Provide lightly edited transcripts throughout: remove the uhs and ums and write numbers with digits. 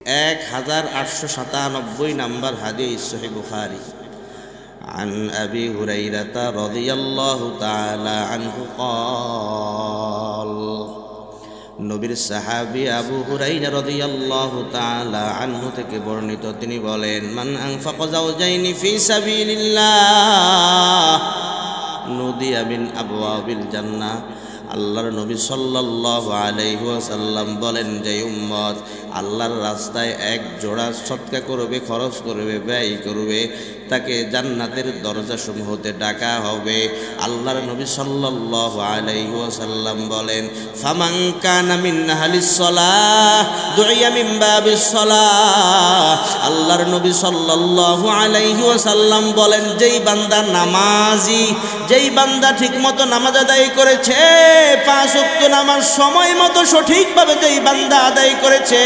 1897 নম্বর হাদিস সহিহ বুখারী। عن أبي هريرة رضي الله تعالى عنه قال নবীর সাহাবী আবু হুরায়রা রাদিয়াল্লাহু তাআলা আনহু থেকে বর্ণিত, তিনি বলেন, মান আনফাকা যাওজাইনি ফি সাবিলিল্লাহ নুদিয়া মিন আবওয়াবিল জান্নাহ। আল্লাহর নবী সাল্লাল্লাহু আলাইহি ওয়াসাল্লাম বলেন, যে উম্মত আল্লাহর রাস্তায় এক জোড়া সদকা করবে, খরচ করবে, ব্যয় করবে, তাকে জান্নাতের দরজাসমূহতে ডাকা হবে। আল্লাহর নবী সাল্লাল্লাহু আলাইহি ওয়াসাল্লাম বলেন, ফামান কানা মিন আহলিস সালাহ দুইয়া মিন বাবিস সালাহ। আল্লাহর নবী সাল্লাল্লাহু আলাইহি ওয়াসাল্লাম বলেন, যেই বান্দা নামাজি, যেই বান্দা ঠিকমতো নামাজ আদায় করেছে, 5 ওয়াক্ত নামাজ সময় মতো সঠিকভাবে যেই বান্দা আদায় করেছে,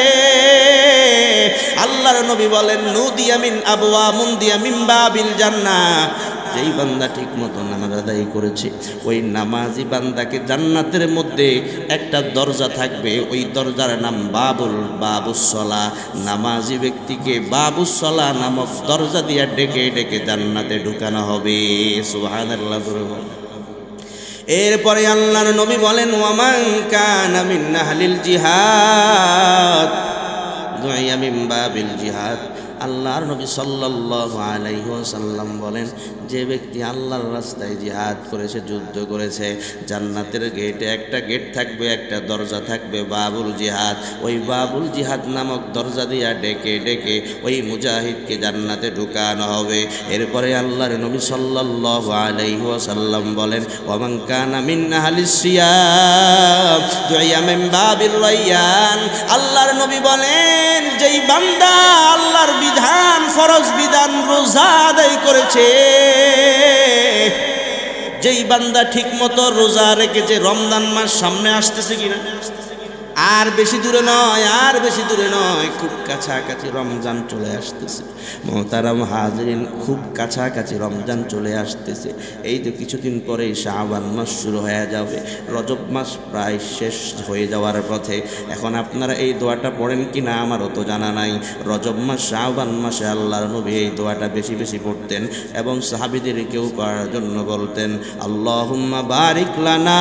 আল্লাহর নবী বলেন, নুদিয়া মিন আবওয়া মুন্দিয়া মিন বাবিল জান্নাহ। যেই বান্দা ঠিক মতো নামাজ আদায় করেছে, ওই নামাজি বান্দাকে জান্নাতের মধ্যে একটা দরজা থাকবে, ওই দরজার নাম বাবুস সালাহ। নামাজি ব্যক্তিকে বাবুস সালাহ নামক দরজা দিয়ে ডেকে ডেকে জান্নাতে ঢুকানো হবে। সুবহানাল্লাহ। এরপরে আল্লাহর নবী বলেন, ওয়ামান কানা মিন আহলিল জিহাদ দুইয়া মিন বাবিল জিহাদ। আল্লাহর নবী সাল্লাল্লাহু আলাইহি ওয়াসাল্লাম বলেন, যে ব্যক্তি আল্লাহর রাস্তায় জিহাদ করেছে, যুদ্ধ করেছে, জান্নাতের গেটে একটা গেট থাকবে, একটা দরজা থাকবে, বাবুল জিহাদ। ওই বাবুল জিহাদ নামক দরজা দিয়া ডেকে ডেকে ওই মুজাহিদকে জান্নাতে ঢুকানো হবে। এরপরে আল্লাহর নবী সাল্লাল্লাহু আলাইহি ওয়াসাল্লাম বলেন, ওয়ামান কানা মিন আহলিস সিয়াম দুইয়া মিন বাবির রায়্যান। আল্লাহর নবী বলেন, যেই বান্দা আল্লাহর বিধান, ফরজ বিধান রোজা আদায় করেছে, যেই বান্দা ঠিক মতো রোজা রেখেছে, রমজান মাস সামনে আসতেছে কিনা, আর বেশি দূরে নয়, আর বেশি দূরে নয়, খুব কাছাকাছি রমজান চলে আসতেছে। মোহতারাম হাজরিন, খুব কাছাকাছি রমজান চলে আসতেছে। এই তো কিছুদিন পরেই শাবান মাস শুরু হয়ে যাবে, রজব মাস প্রায় শেষ হয়ে যাওয়ার পথে। এখন আপনারা এই দোয়াটা পড়েন কি না আমারও তো জানা নাই। রজব মাস, শাবান মাসে আল্লাহর নবী এই দোয়াটা বেশি বেশি পড়তেন এবং সাহাবীদেরকেও পড়ার জন্য বলতেন, আল্লাহুম্মা বারিক লানা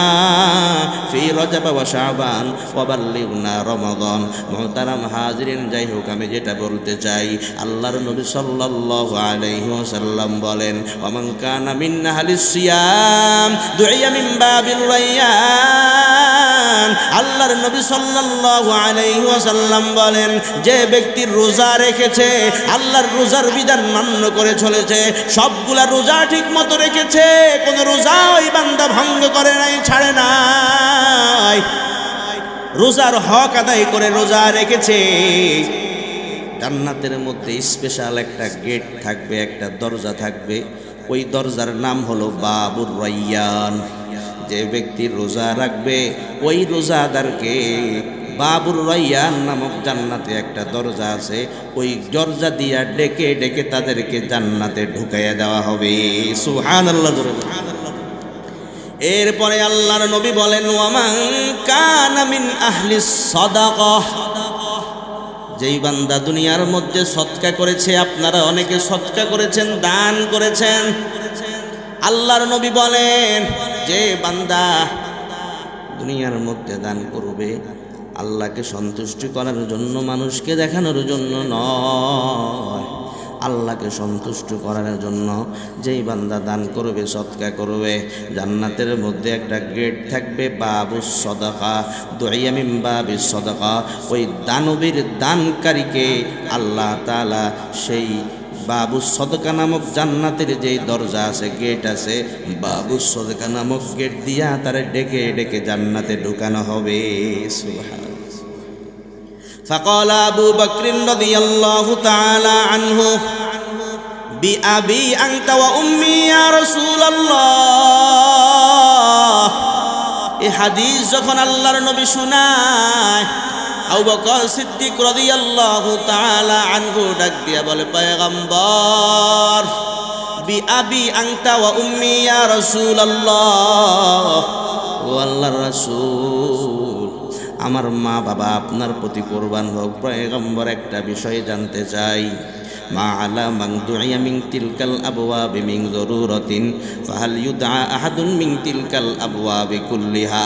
ফি রজব ওয়া শাবান ওয়া বাল্লিগনা রমাদান। মুহতারাম হাজরিন, যাই হোক, আমি যেটা বলতে চাই, আল্লাহর নবী সাল্লাল্লাহু আলাইহি ওয়াসাল্লাম বলেন, ওয়ামান কানা মিন আহলিস সিয়াম দুইয়া মিন বাবির রায়্যান। আল্লাহর নবী সাল্লাল্লাহু আলাইহি ওয়াসাল্লাম বলেন, যে ব্যক্তি রোজা রেখেছে, আল্লাহর রোজার বিধান মান্য করে চলেছে, সবগুলা রোজা ঠিক মতো রেখেছে, কোন রোজা ওই বান্দা ভঙ্গ করে নাই, ছাড়ে নাই, রোজার হক আদায় করে রোজা রেখেছে, জান্নাতের মধ্যে স্পেশাল একটা গেট থাকবে, একটা দরজা থাকবে, ওই দরজার নাম হলো বাবুর রায়্যান। যে ব্যক্তি রোজা রাখবে, ওই রোজাদারকে বাবুর রায়্যান নামক জান্নাতে একটা দরজা আছে, ওই দরজা দিয়া ডেকে ডেকে তাদেরকে জান্নাতে ঢুকাইয়া দেওয়া হবে। সুবহানাল্লাহ। এরপরে আল্লাহর নবী বলেন, ওয়ামান কানা মিন আহলিস সাদাকাহ। যেই বান্দা দুনিয়ার মধ্যে সদকা করেছে, আপনারা অনেকে সদকা করেছেন, দান করেছেন, আল্লাহর নবী বলেন, যে বান্দা দুনিয়ার মধ্যে দান করবে, আল্লাহকে সন্তুষ্টি করার জন্য, মানুষকে দেখানোর জন্য নয়, আল্লাহকে সন্তুষ্ট করার জন্য যেই বান্দা দান করবে, সদকা করবে, জান্নাতের মধ্যে একটা গেট থাকবে, বাবুস সাদাকা দুইয়া মিন বাবিস সাদাকা। ওই দানবীর দানকারীকে আল্লাহ তাআলা সেই বাবুস সাদাকা নামক জান্নাতের যেই দরজা আছে, গেট আছে, বাবুস সাদাকা নামক গেট দিয়া তারে ডেকে ডেকে জান্নাতে ঢুকানো হবে। সুবহানাল্লাহ। فقال أبو بكر رضي الله تعالى عنه بأبي أنت وأمي يا رسول الله। এই হাদিস যখন আল্লাহর নবী শোনায়, আবু বকর সিদ্দিক রাদিয়াল্লাহু তাআলা আনহু ডাক দিয়া বলে, পয়গম্বর, বিআবি আনতা ওয়া উম্মি ইয়া রাসূলুল্লাহ, ও আল্লাহর রাসূল, আমার মা বাবা আপনার প্রতি কোরবান হোক। পয়গম্বর একটা বিষয় জানতে চাই, মা আলা মান দুইয়া মিন তিলকাল আবওয়াব মিন যরুরাতিন ফাহাল ইউদআ আহাদুন মিন তিলকাল আবওয়াব কুল্লিহা।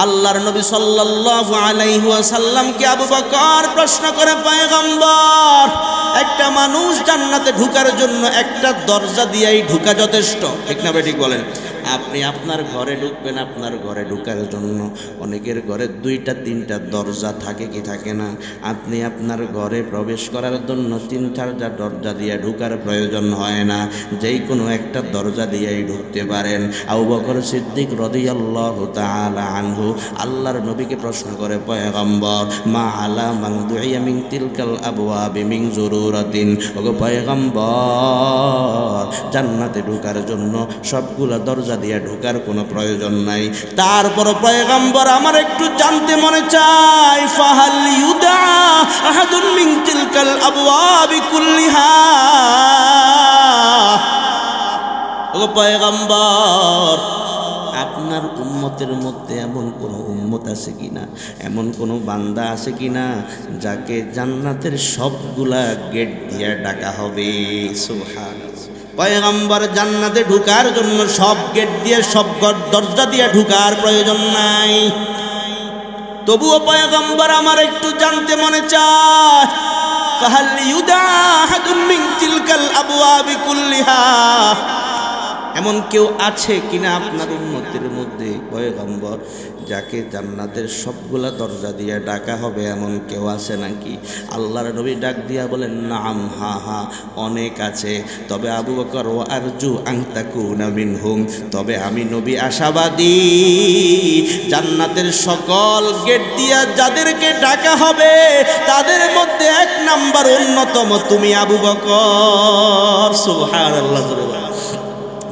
আল্লাহর নবী সাল্লাল্লাহু আলাইহি ওয়াসাল্লামকে আবু বকর প্রশ্ন করে, পয়গম্বর, একটা মানুষ জান্নাতে ঢোকার জন্য একটা দরজা দিয়েই ঢোকা যথেষ্ট, ঠিক না ঠিক বলেন? আপনি আপনার ঘরে ঢুকবেন, আপনার ঘরে ঢোকার জন্য অনেকের ঘরে 2টা 3টা দরজা থাকে কি থাকে না? আপনি আপনার ঘরে প্রবেশ করার জন্য 3-4টা দরজা দিয়ে ঢোকার প্রয়োজন হয় না, যেই কোনো একটা দরজা দিয়েই ঢুকতে পারেন। আবু বকর সিদ্দিক রাদিয়াল্লাহু তাআলা আনহু আল্লাহর নবীকে প্রশ্ন করে, পয়গম্বর, মা আলা মান দুইয়া মিন তিলকাল আবওয়াব মিন যুরুরাতিন, ওগো পয়গম্বর, জান্নাতে ঢোকার জন্য সবগুলা দরজা দিয়ে ঢোকার কোনো প্রয়োজন নাই। তারপর পয়গম্বর আমার একটু জানতে মনে চায়, ফাহাল ইউদা আহাদুন মিন তিলকাল আবওয়াবি কুল্লিহা। ও পয়গম্বর, আপনার উম্মতের মধ্যে এমন কোনো উম্মত আছে কিনা, এমন কোনো বান্দা আছে কিনা যাকে জান্নাতের সবগুলা গেট দিয়ে ডাকা হবে? সুবহানাল্লাহ। পয়গম্বর জান্নাতে ঢোকার জন্য সব গেট দিয়ে, সব দরজা দিয়ে ঢোকার প্রয়োজন নাই। তবুও পয়গম্বর আমার একটু জানতে মনে চায়, ফাহাল ইউদা আহাদুন মিন তিলকাল আবওয়াবি কুল্লিহা, এমন কেউ আছে কিনা আপনার উম্মতের মধ্যে পয়গম্বর যাকে জান্নাতের সবগুলা দরজা দিয়ে ডাকা হবে, এমন কেউ আছে নাকি? আল্লাহর নবী ডাক দিয়া বলেন, নাম, হা হা, অনেক আছে। তবে আবু বকর, ওয়া আরজু আন তাকুনা মিনহুম, তবে আমি নবী আশাবাদী, জান্নাতের সকল গেট দিয়া যাদেরকে ডাকা হবে তাদের মধ্যে 1 নাম্বার অন্যতম তুমি আবু বকর। সুবহানাল্লাহ।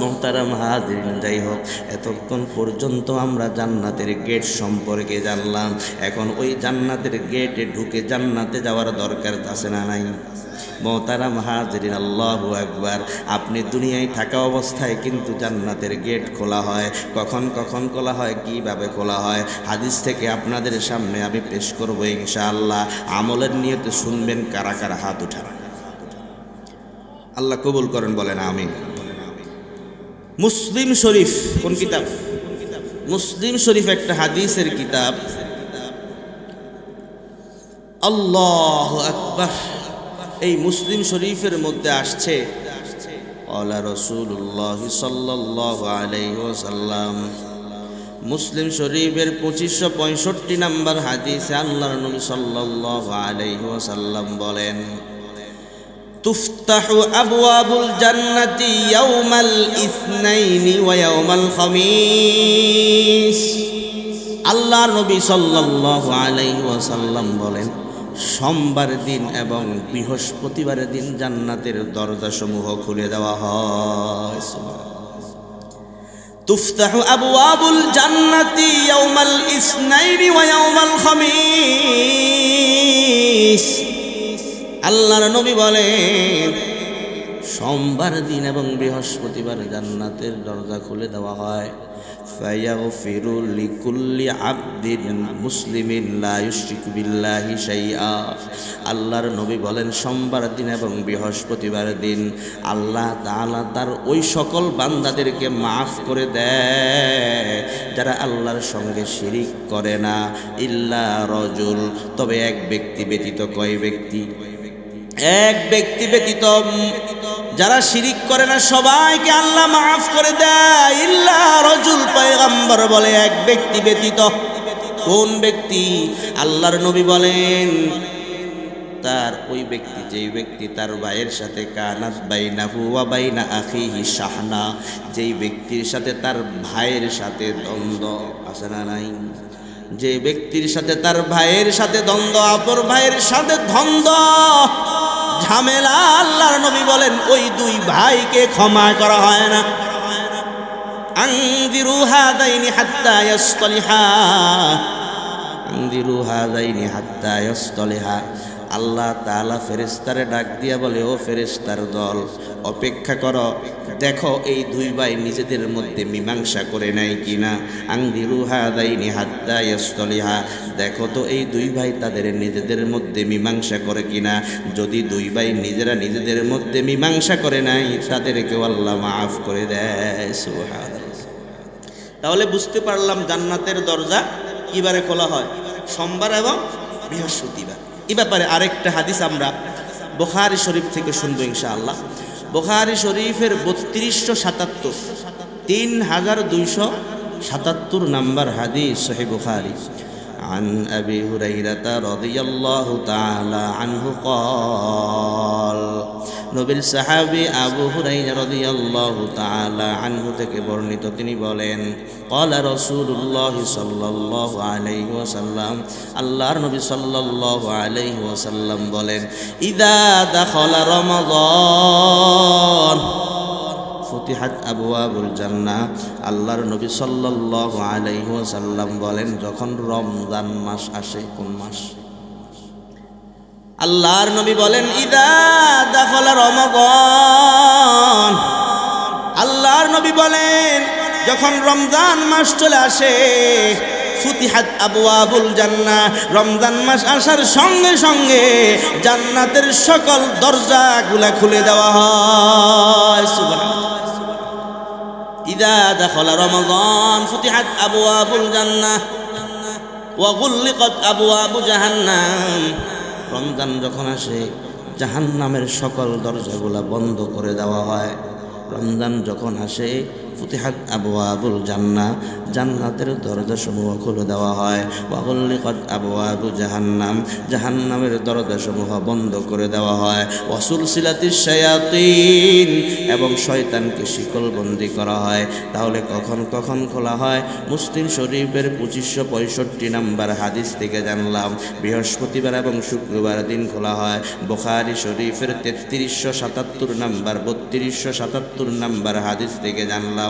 মোহতারাম হাজিরিন, যাই হোক, এতক্ষণ পর্যন্ত আমরা জান্নাতের গেট সম্পর্কে জানলাম। এখন ওই জান্নাতের গেটে ঢুকে জান্নাতে যাওয়ার দরকার আছে না নাই? মোহতারাম হাজিরিন, আল্লাহু আকবার। আপনি দুনিয়ায় থাকা অবস্থায় কিন্তু জান্নাতের গেট খোলা হয়। কখন কখন খোলা হয়, কিভাবে খোলা হয়, হাদিস থেকে আপনাদের সামনে আমি পেশ করবো ইনশাআল্লাহ। আমলের নিয়তে শুনবেন। কারা কারা হাত উঠান? আল্লাহ কবুল করেন, বলেন আমিন। মুসলিম শরীফ, কোন কিতাব? মুসলিম শরীফ একটা হাদিসের কিতাব। আল্লাহু আকবার। এই মুসলিম শরীফের মধ্যে আসছে, ক্বালা রাসূলুল্লাহ সাল্লাল্লাহু আলাইহি ওয়াসাল্লাম। মুসলিম শরীফের 2565 নম্বর হাদিসে আল্লাহর নবী সাল্লাল্লাহু আলাইহি ওয়াসাল্লাম বলেন, তুফতাহু আবওয়াবুল জান্নাতি ইয়াউমাল ইসনাইনি ওয়া ইয়াউমাল খামিস। আল্লাহর নবী সাল্লাল্লাহু আলাইহি ওয়াসাল্লাম বলেন, সোমবার দিন এবং বৃহস্পতিবার দিন জান্নাতের দরজাসমূহ খুলে দেওয়া হয়। তুফতাহু আবওয়াবুল জান্নাতি ইয়াউমাল ইসনাইনি ওয়া ইয়াউমাল খামিস। আল্লাহর নবী বলেন, সোমবার দিন এবং বৃহস্পতিবার জান্নাতের দরজা খুলে দেওয়া হয়। ফায়াগফিরু লিকুল্লি আবদিন মুসলিমিন লা ইউশরিকু বিল্লাহি শাইআ। আল্লাহর নবী বলেন, সোমবার দিন এবং বৃহস্পতিবার দিন আল্লাহ তাআলা তার ওই সকল বান্দাদেরকে মাফ করে দেয় যারা আল্লাহর সঙ্গে শিরিক করে না। ইল্লা রজুল, তবে এক ব্যক্তি ব্যতীত। কয় ব্যক্তি? এক ব্যক্তি ব্যতীত। যারা শিরিক করে না সবাইকে আল্লাহ মাফ করে দেয়। ইল্লা রজুল, পয়গম্বর বলে এক ব্যক্তি ব্যতীত। কোন ব্যক্তি? আল্লাহর নবী বলেন, তার ওই ব্যক্তি, যেই ব্যক্তি তার ভাইয়ের সাথে কানাত বাইনাহু ওয়া বাইনা আখিহি শাহনা, যেই ব্যক্তির সাথে তার ভাইয়ের সাথে দ্বন্দ্ব আছে না নাই? যে ব্যক্তির সাথে তার ভাইয়ের সাথে দ্বন্দ্ব, অপর ভাইয়ের সাথে দ্বন্দ্ব, ঝামেলা, আল্লাহর নবী বলেন ওই 2 ভাইকে ক্ষমা করা হয় না। আনদিরু হাদাইনি হাত্তা ইয়াসতালিহা, আনদিরু হাদাইনি হাত্তা ইয়াসতালিহা। আল্লাহ তাআলা ফেরেশতারে ডাক দিয়া বলে, ও ফেরেশতার দল, অপেক্ষা করো, দেখো এই দুই ভাই নিজেদের মধ্যে মীমাংসা করে নাই কিনা। আংদিরু হাদাইনি হাত্তা ইয়াসলিহা, দেখো তো এই দুই ভাই তাদের নিজেদের মধ্যে মীমাংসা করে কিনা। যদি দুই ভাই নিজেরা নিজেদের মধ্যে মীমাংসা করে নাই, তাদেরকেও আল্লাহ মাফ করে দেয়। সুবহানাল্লাহ। তাহলে বুঝতে পারলাম জান্নাতের দরজা কিবারে খোলা হয়? সোমবার এবং বৃহস্পতিবার। এই ব্যাপারে আরেকটা হাদিস আমরা বুখারী শরীফ থেকে শুনবো ইনশাআল্লাহ। বুখারী শরীফের 3277 3277 নাম্বার হাদিস, সহিহ বুখারী। عن أبي هريرة رضي الله تعالى عنه قال, নবীর সাহাবী আবু হুরায়রা রাদিয়াল্লাহু তাআলা আনহু থেকে বর্ণিত, তিনি বলেন, ক্বালা রাসূলুল্লাহ সাল্লাল্লাহু আলাইহি ওয়াসাল্লাম, আল্লাহর নবী সাল্লাল্লাহু আলাইহি ওয়াসাল্লাম বলেন, ইযা দাখালা রমাদান ফুতিহাত আবওয়াবুল জান্নাহ। আল্লাহর নবী সাল্লাল্লাহু আলাইহি ওয়াসাল্লাম বলেন, যখন রমজান মাস আসে, কোন মাস? আল্লাহর নবী বলেন, ইযা দাখালা রমাদান, আল্লাহর নবী বলেন যখন রমজান মাস চলে আসে, ফুতিহাত আবওয়াবুল জান্নাহ, রমজান মাস আসার সঙ্গে সঙ্গে জান্নাতের সকল দরজাগুলা খুলে দেওয়া হয়। সুবহানাল্লাহ। ইযা দাখালা রমাদান ফুতিহাত আবওয়াবুল জান্নাহ ওয়া গুল্লিকাত আবওয়াবু জাহান্নাম, রমজান যখন আসে জাহান্নামের সকল দরজাগুলা বন্ধ করে দেওয়া হয়। রমজান যখন আসে ফুতিহাত আবওয়াবুল জান্নাহ, জান্নাতের দরজাসমূহ খুলে দেওয়া হয়। ওয়া গুল্লিকাত আবওয়াবু জাহান্নাম, জাহান্নামের দরজাসমূহ বন্ধ করে দেওয়া হয়। ওয়া সুলসিলাতিশ শায়াতিন, এবং শয়তানকে শিকলবন্দি করা হয়। তাহলে কখন কখন খোলা হয়? মুসলিম শরীফের 2565 নাম্বার হাদিস থেকে জানলাম বৃহস্পতিবার এবং শুক্রবার দিন খোলা হয়। বুখারী শরীফের 3377 নাম্বার 3277 নাম্বার হাদিস থেকে জানলাম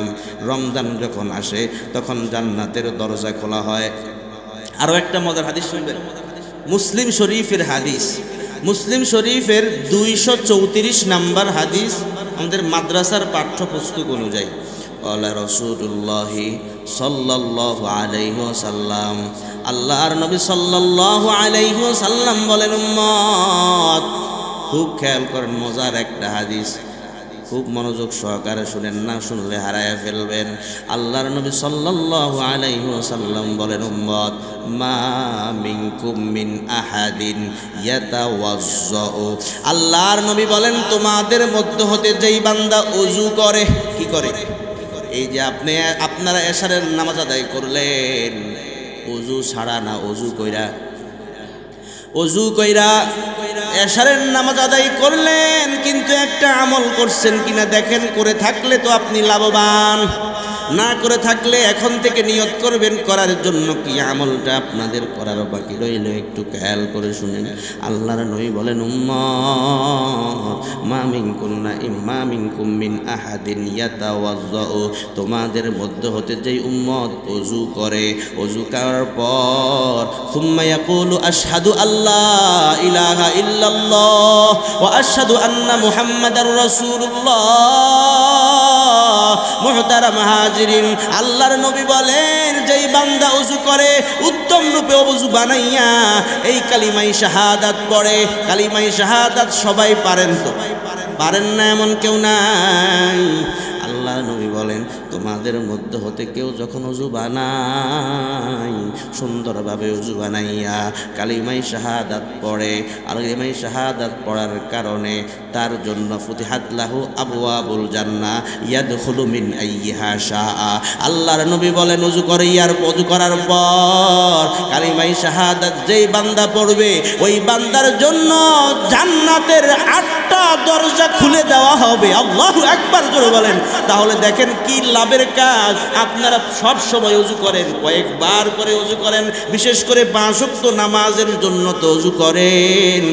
রমজান যখন আসে তখন জান্নাতের দরজা খোলা হয়। আরও একটা মজার হাদিস শুনবেন, মুসলিম শরীফের হাদিস, মুসলিম শরীফের 234 নাম্বার হাদিস, আমাদের মাদ্রাসার পাঠ্যপুস্তক অনুযায়ী। ক্বালা রাসূলুল্লাহ সাল্লাল্লাহু আলাইহি ওয়াসাল্লাম, আল্লাহর নবী সাল্লাল্লাহু আলাইহি ওয়াসাল্লাম বলেন, উম্মত খুব খেয়াল করেন, মজার একটা হাদিস, খুব মনোযোগ সহকারে শুনেন, না শুনলে হারায়া ফেলবেন। আল্লাহর নবী সাল্লাল্লাহু আলাইহি ওয়াসাল্লাম বলেন, উম্মত মা মিনকুম মিন আহাদিন ইয়াতাওয়াজ্জাউ, আল্লাহর নবী বলেন তোমাদের মধ্য হতে যেই বান্দা ওযু করে, কি করে? এই যে আপনারা এশারের নামাজ আদায় করলেন, ওযু ছাড়া না, ওযু কইরা এশারের নামাজ আদায় করলেন, কিন্তু একটা আমল করছেন কিনা দেখেন, করে থাকলে তো আপনি লাভবান, না করে থাকলে এখন থেকে নিয়ত করবেন করার জন্য। কি আমলটা আপনাদের করার বাকি রইল, একটু খেয়াল করে শুনেন। আল্লাহর নবী বলেন, উম্মত মা মিনকুম মিন আহাদিন ইয়াতাওয়াজ্জাউ, তোমাদের মধ্য হতে যেই উম্মত ওযু করে, ওযু করার পর সুম্মা ইয়াকুলু আশহাদু আল্লা ইলাহা ইল্লাল্লাহ ওয়া আশহাদু আন্না মুহাম্মাদার রাসূলুল্লাহ, মুহতারাম হাজিরিন, আল্লাহর নবী বলেন যেই বান্দা ওযু করে উত্তম রূপে ওযু বানাইয়া এই কালিমায়ে শাহাদাত পড়ে, কালিমায়ে শাহাদাত সবাই পারেন তো? পারেন না এমন কেউ নাই। আল্লাহ নবী বলেন তোমাদের মধ্য হতে কেউ যখন ওযু বানায়, সুন্দরভাবে ওযু বানাইয়া কালিমায়ে শাহাদাত পড়ে, আর কালিমায়ে শাহাদাত পড়ার কারণে তার জন্য ফুতিহাত লাহু আবওয়াবুল জান্নাহ ইয়াদখুলু মিন আইয়িহা শাআ, আল্লাহর নবী বলেন ওযু করার পর কালিমায়ে শাহাদাত যেই বান্দা পড়বে ওই বান্দার জন্য জান্নাতের 8টা দরজা খুলে দেওয়া হবে। আল্লাহু আকবার জোরে বলেন। তাহলে দেখেন কি লাভের কাজ। আপনারা সব সময় ওযু করেন, কয়েকবার করে ওযু করেন, বিশেষ করে 5 ওয়াক্ত নামাজের জন্য তো ওযু করেন।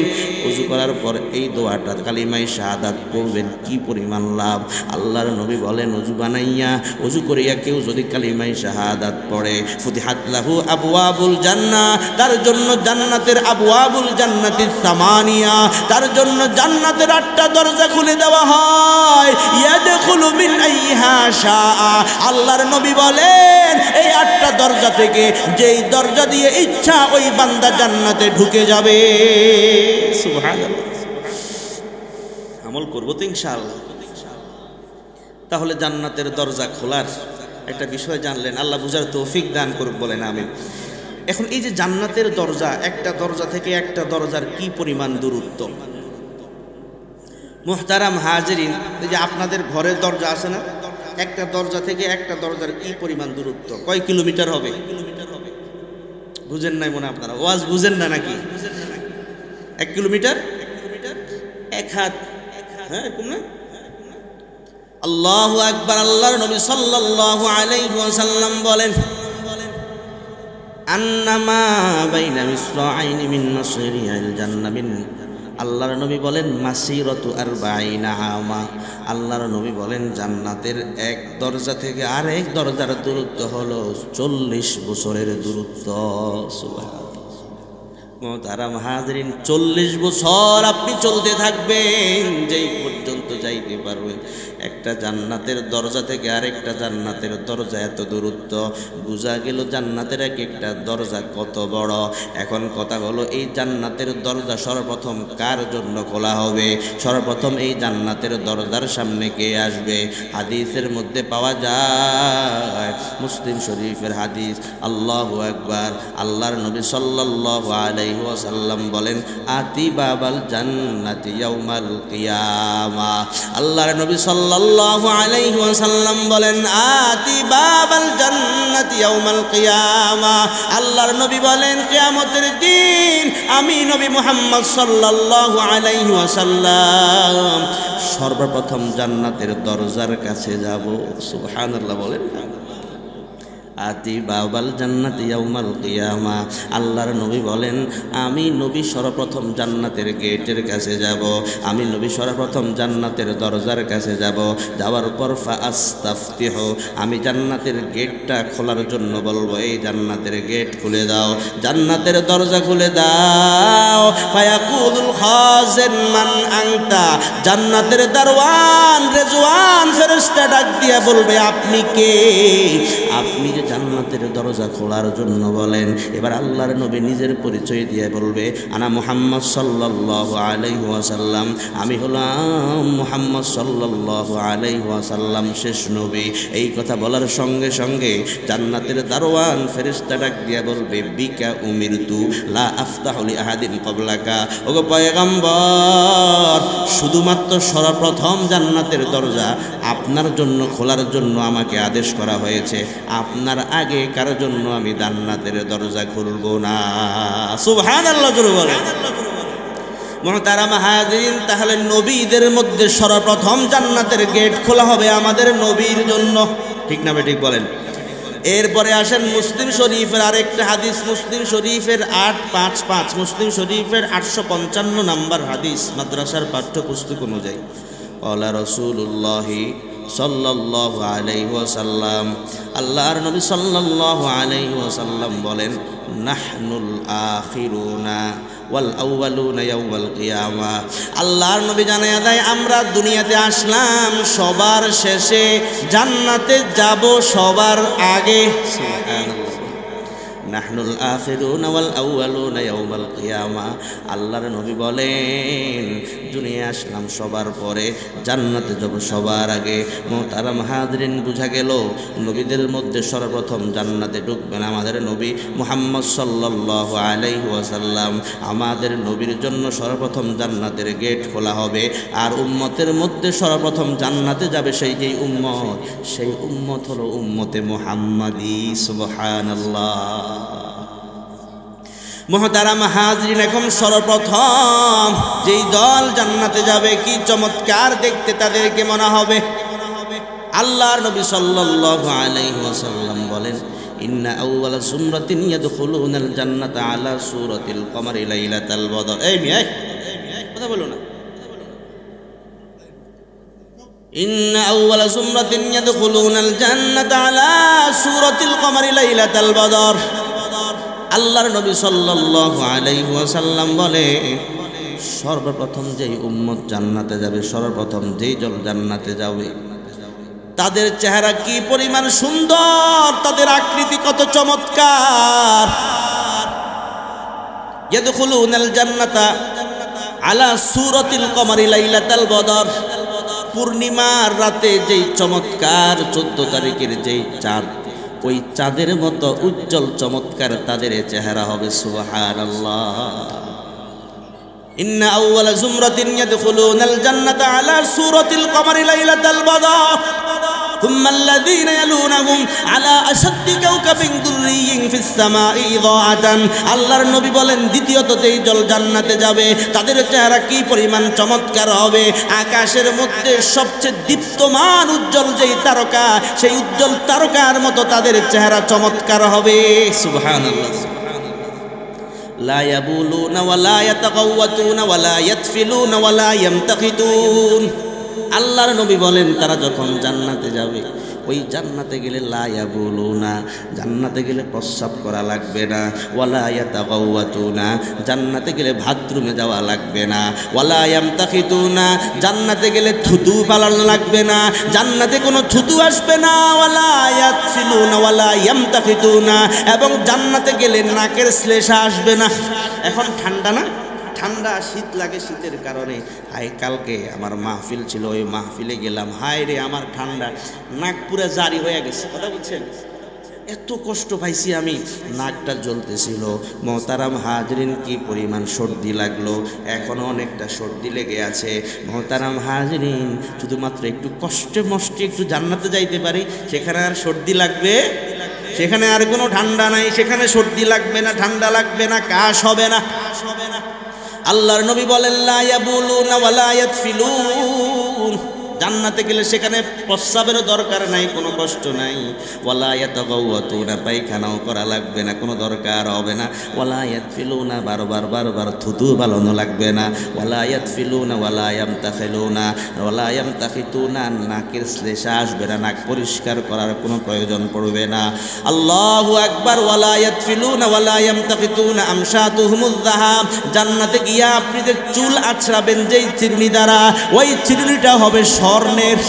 ওযু করার পর এই দোয়াটা কালিমায়ে শাহাদাত পড়বেন, কি পরিমাণ লাভ। আল্লাহর নবী বলেন ওযু বানাইয়া, ওযু করিয়া কেউ যদি কালিমায়ে শাহাদাত পড়ে, ফুতিহাত লাহু আবওয়াবুল জান্নাহ, তার জন্য জান্নাতের আবওয়াবুল জান্নাতিস সামানিয়া, তার জন্য জান্নাতের জান্নাতের 8টা দরজা খুলে দেওয়া হয়, ইয়াদখুলু মিন আইহা শাআ। আল্লাহর নবী বলেন এই 8টা দরজা থেকে যেই দরজা দিয়ে ইচ্ছা ওই বান্দা জান্নাতে ঢুকে যাবে। সুবহানাল্লাহ। আমল করব তো ইনশাআল্লাহ। তাহলে জান্নাতের দরজা খোলার একটা বিষয় জানলেন, আল্লাহ বুঝার তৌফিক দান করুক, বলেন আমিন। এখন এই যে জান্নাতের দরজা, একটা দরজা থেকে একটা দরজার কি পরিমাণ দূরত্ব। মুহতারাম হাজিরিন, এই যে আপনাদের ঘরের দরজা আছে না, একটা দরজা থেকে একটা দরজার কি পরিমাণ দূরত্ব, কয় কিলোমিটার হবে? বুঝেন নাই মনে আপনারা, ওয়াজ বুঝেন না নাকি? 1 কিলোমিটার, 1 হাত, হ্যাঁ এরকম না? আল্লাহু আকবার। আল্লাহর নবী সাল্লাল্লাহু আলাইহি ওয়াসাল্লাম বলেন আন্নামা বাইনা মিসরাইনি মিন মাসরিয়াল জান্নাবিন। আল্লাহর নবী বলেন মাসিরাতু 40 আমা। আল্লাহর নবী বলেন জান্নাতের এক দরজা থেকে আরেক দরজার দূরত্ব হলো 40 বছরের দূরত্ব। সুবহানাল্লাহ। মুহতারাম হাজিরিন, 40 বছর আপনি চলতে থাকবেন, যেই পর্যন্ত যাইতে পারবেন। একটা জান্নাতের দরজা থেকে আরেকটা জান্নাতের দরজা এত দূরত্ব, বোঝা গেল জান্নাতের এক একটা দরজা কত বড়। এখন কথা হলো এই জান্নাতের দরজা সর্বপ্রথম কার জন্য খোলা হবে? সর্বপ্রথম এই জান্নাতের দরজার সামনে কে আসবে? হাদিসের মধ্যে পাওয়া যায়, মুসলিম শরীফের হাদিস। আল্লাহু আকবার। আল্লাহর নবী সাল্লাল্লাহু আলাইহি ওয়াসাল্লাম বলেন আতি বাবাল জান্নাতি ইয়াউমাল কিয়ামা। আল্লাহর নবী সাল্লাল্লাহু আলাইহি ওয়াসাল্লাম বলেন আতি বাবাল জান্নাতি ইয়াউমাল কিয়ামা। আল্লাহর নবী বলেন কিয়ামতের দিন আমি নবী মুহাম্মদ সাল্লাল্লাহু আলাইহি ওয়াসাল্লাম সর্বপ্রথম জান্নাতের দরজার কাছে যাব। সুবহানাল্লাহ বলেন। আতি বাবাল জান্নাতি ইয়াউমাল কিয়ামা। আল্লাহর নবী বলেন আমি নবী সর্বপ্রথম জান্নাতের গেটের কাছে যাব, আমি নবী সর্বপ্রথম জান্নাতের দরজার কাছে যাব। যাওয়ার পর ফাআস্তাফতিহু, আমি জান্নাতের গেটটা খোলার জন্য বলবো এই জান্নাতের গেট খুলে দাও, জান্নাতের দরজা খুলে দাও। ফায়াকুলুল খাজিন মান আনতা, জান্নাতের দারওয়ান রেজওয়ান ফেরেশতা ডাক দিয়া বলবে আপনি কে? আপনি যে জান্নাতের দরজা খোলার জন্য বলেন। এবার আল্লাহর নবী নিজের পরিচয় দিয়ে বলবে আনা মুহাম্মদ সাল্লাল্লাহু আলাইহি ওয়াসাল্লাম, আমি হলাম মুহাম্মদ সাল্লাল্লাহু আলাইহি ওয়াসাল্লাম শেষ নবী। এই কথা বলার সঙ্গে সঙ্গে জান্নাতের দারওয়ান ফেরেশতা ডাক দিয়া বলবে বিকা উমিরতু লা আফতাহু লি আহাদিন ক্বাবলাকা। ওগো পয়গম্বর, শুধুমাত্র সর্বপ্রথম জান্নাতের দরজা আপনার জন্য খোলার জন্য আমাকে আদেশ করা হয়েছে, আপনার আগে কারো জন্য আমি জান্নাতের দরজা খুলব না। সুবহানাল্লাহ জোরে বলেন। মুহতারাম হাজিরিন, তাহলে নবীদের মধ্যে সর্বপ্রথম জান্নাতের গেট খোলা হবে আমাদের নবীর জন্য, ঠিক না ঠিক বলেন? এরপরে আসেন মুসলিম শরীফের আরেকটা হাদিস, মুসলিম শরীফের 855, মুসলিম শরীফের 855 নম্বর হাদিস, মাদ্রাসার পাঠ্যপুস্তক অনুযায়ী। ক্বালা রাসূলুল্লাহি সাল্লাল্লাহু আলাইহি ওয়াসাল্লাম, আল্লাহর নবী সাল্লাল্লাহু আলাইহি ওয়াসাল্লাম বলেন নাহনুল আখিরুনা ওয়াল আউয়ালুনা ইয়াউমাল কিয়ামা। আল্লাহর নবী জানায়া দেয় আমরা দুনিয়াতে আসলাম সবার শেষে, জান্নাতে যাব সবার আগে। সুবহানাল্লাহ। নাহনুল আখিরুনা ওয়াল আউয়ালুনা ইয়াউমাল কিয়ামা। আল্লাহর নবী বলেন দুনিয়া আসলাম সবার পরে, জান্নাতে যাব সবার আগে। মুহতারাম হাজিরিন, বুঝা গেল নবীদের মধ্যে সর্বপ্রথম জান্নাতে ঢুকবেন আমাদের নবী মুহাম্মদ সাল্লাল্লাহু আলাইহি ওয়াসাল্লাম। আমাদের নবীর জন্য সর্বপ্রথম জান্নাতের গেট খোলা হবে, আর উম্মতের মধ্যে সর্বপ্রথম জান্নাতে যাবে সেই যেই উম্মত, সেই উম্মত হলো উম্মতে মুহাম্মাদি। সুবহানাল্লাহ। মুহতারাম হাজিরিন, এখন সর্বপ্রথম যেই দল জান্নাতে যাবে কি চমৎকার দেখতে তাদেরকে মনে হবে। আল্লাহর নবী সাল্লাল্লাহু আলাইহি ওয়াসাল্লাম বলেন ইন্না আউওয়ালা সুমরাতিন ইয়াদখুলুনাল জান্নাতা আলা সূরাতিল কমারি লাইলাতাল বদর। এই মিয়া কথা বলো না। ইন্না আউওয়ালা সুমরাতিন ইয়াদখুলুনাল জান্নাতা আলা সূরাতিল কমারি লাইলাতাল বদর। আল্লাহর নবী সাল্লাল্লাহু আলাইহি ওয়াসাল্লাম বলে সর্বপ্রথম যেই উম্মত জান্নাতে যাবে, সর্বপ্রথম যেই দল জান্নাতে যাবে, তাদের চেহারা কি পরিমাণ সুন্দর, তাদের আকৃতি কত চমৎকার। ইয়াদখুলুনাল জান্নাতা আলা সূরাতিল কমারি লাইলাতাল বদর, পূর্ণিমার রাতে যেই চমৎকার 14 তারিখের যেই চাঁদ, ওই চাঁদের মতো উজ্জ্বল চমৎকার তাদের চেহারা হবে। সুবহানাল্লাহ। ইন্না আউওয়ালা জুমরাতিন ইয়াদখুলুনাল জান্নাতা আলা সূরাতিল কমারি লাইলাতাল বদর থুম্মা আল্লাযীনা ইয়ালুনাহুম আলা আশাদ্দি কাওকাবিন দুররিয়্যিন ফিস সামাই ইযাআতান। আল্লাহর নবী বলেন, দ্বিতীয়ত যেই দল জান্নাতে যাবে তাদের চেহারা কি পরিমাণ চমৎকার হবে। আকাশের মধ্যে সবচেয়ে দীপ্তমান উজ্জ্বল যেই তারকা, সেই উজ্জ্বল তারকার মতো তাদের চেহারা চমৎকার হবে। সুবহানাল্লাহ। লা ইয়াবুলুনা ওয়ালা ইয়াতাগাওয়াতুনা ওয়ালা ইয়াতফিলুনা ওয়ালা ইয়ামতাখিতুন। আল্লাহর নবী বলেন, তারা যখন জান্নাতে যাবে, ওই জান্নাতে গেলে লা ইয়াবুলুনা, জান্নাতে গেলে প্রস্রাব করা লাগবে না, ওয়ালা ইয়াতাগাওয়াতুনা, জান্নাতে গেলে বাথরুমে যাওয়া লাগবে না, ওয়ালা ইয়ামতাখিতুনা, জান্নাতে গেলে থুতু পালানো লাগবে না, জান্নাতে কোনো থুতু আসবে না, ওয়ালা ইয়াতফিলুনা ওয়ালা ইয়ামতাখিতুনা, এবং জান্নাতে গেলে নাকের শ্লেষা আসবে না। এখন ঠান্ডা না, ঠান্ডা শীত লাগে, শীতের কারণে হাই কালকে আমার মাহফিল ছিল, ওই মাহফিলে গেলাম, হায় রে আমার ঠান্ডা, নাক পুরা জারি হয়ে গেছে। কথা বুঝছেন? এত কষ্ট পাইছি আমি, নাকটা জ্বলতেছিল। মোহতারাম হাজরিন, কি পরিমাণ সর্দি লাগলো, এখনও অনেকটা সর্দি লেগে আছে। মোহতারাম হাজরিন, শুধুমাত্র একটু কষ্টে মষ্টে একটু জান্নাতে যাইতে পারি, সেখানে আর সর্দি লাগবে, সেখানে আর কোনো ঠান্ডা নাই, সেখানে সর্দি লাগবে না, ঠান্ডা লাগবে না, কাশ হবে না। আল্লাহর নবী বলেন, লা ইয়াবুলুনা ওয়ালা ইয়াতফিলুন, জান্নাতে গেলে সেখানে প্রস্রাবেরও দরকার নাই, কোনো কষ্ট নাই। ওয়ালা ইয়াতাগাওয়াতুনা, পায়খানাও করা লাগবে না, কোনো দরকার হবে না। ওয়ালা ইয়াতফিলুনা, বারবার থুতু বালানো লাগবে না। ওয়ালা ইয়াতফিলুনা ওয়ালা ইয়ামতাখিলুনা ওয়ালা ইয়ামতাখিতুনা, নাকের শ্লেষা আসবে না, নাক পরিষ্কার করার কোনো প্রয়োজন পড়বে না। আল্লাহু আকবার। ওয়ালা ইয়াতফিলুনা ওয়ালা ইয়ামতাখিতুনা আমশাতুহুমুয যাহাব, জান্নাতে গিয়া আপনি যে চুল আছড়াবেন যেই চিরুনি দ্বারা, ওই চিরুনিটা হবে স্বর্ণের।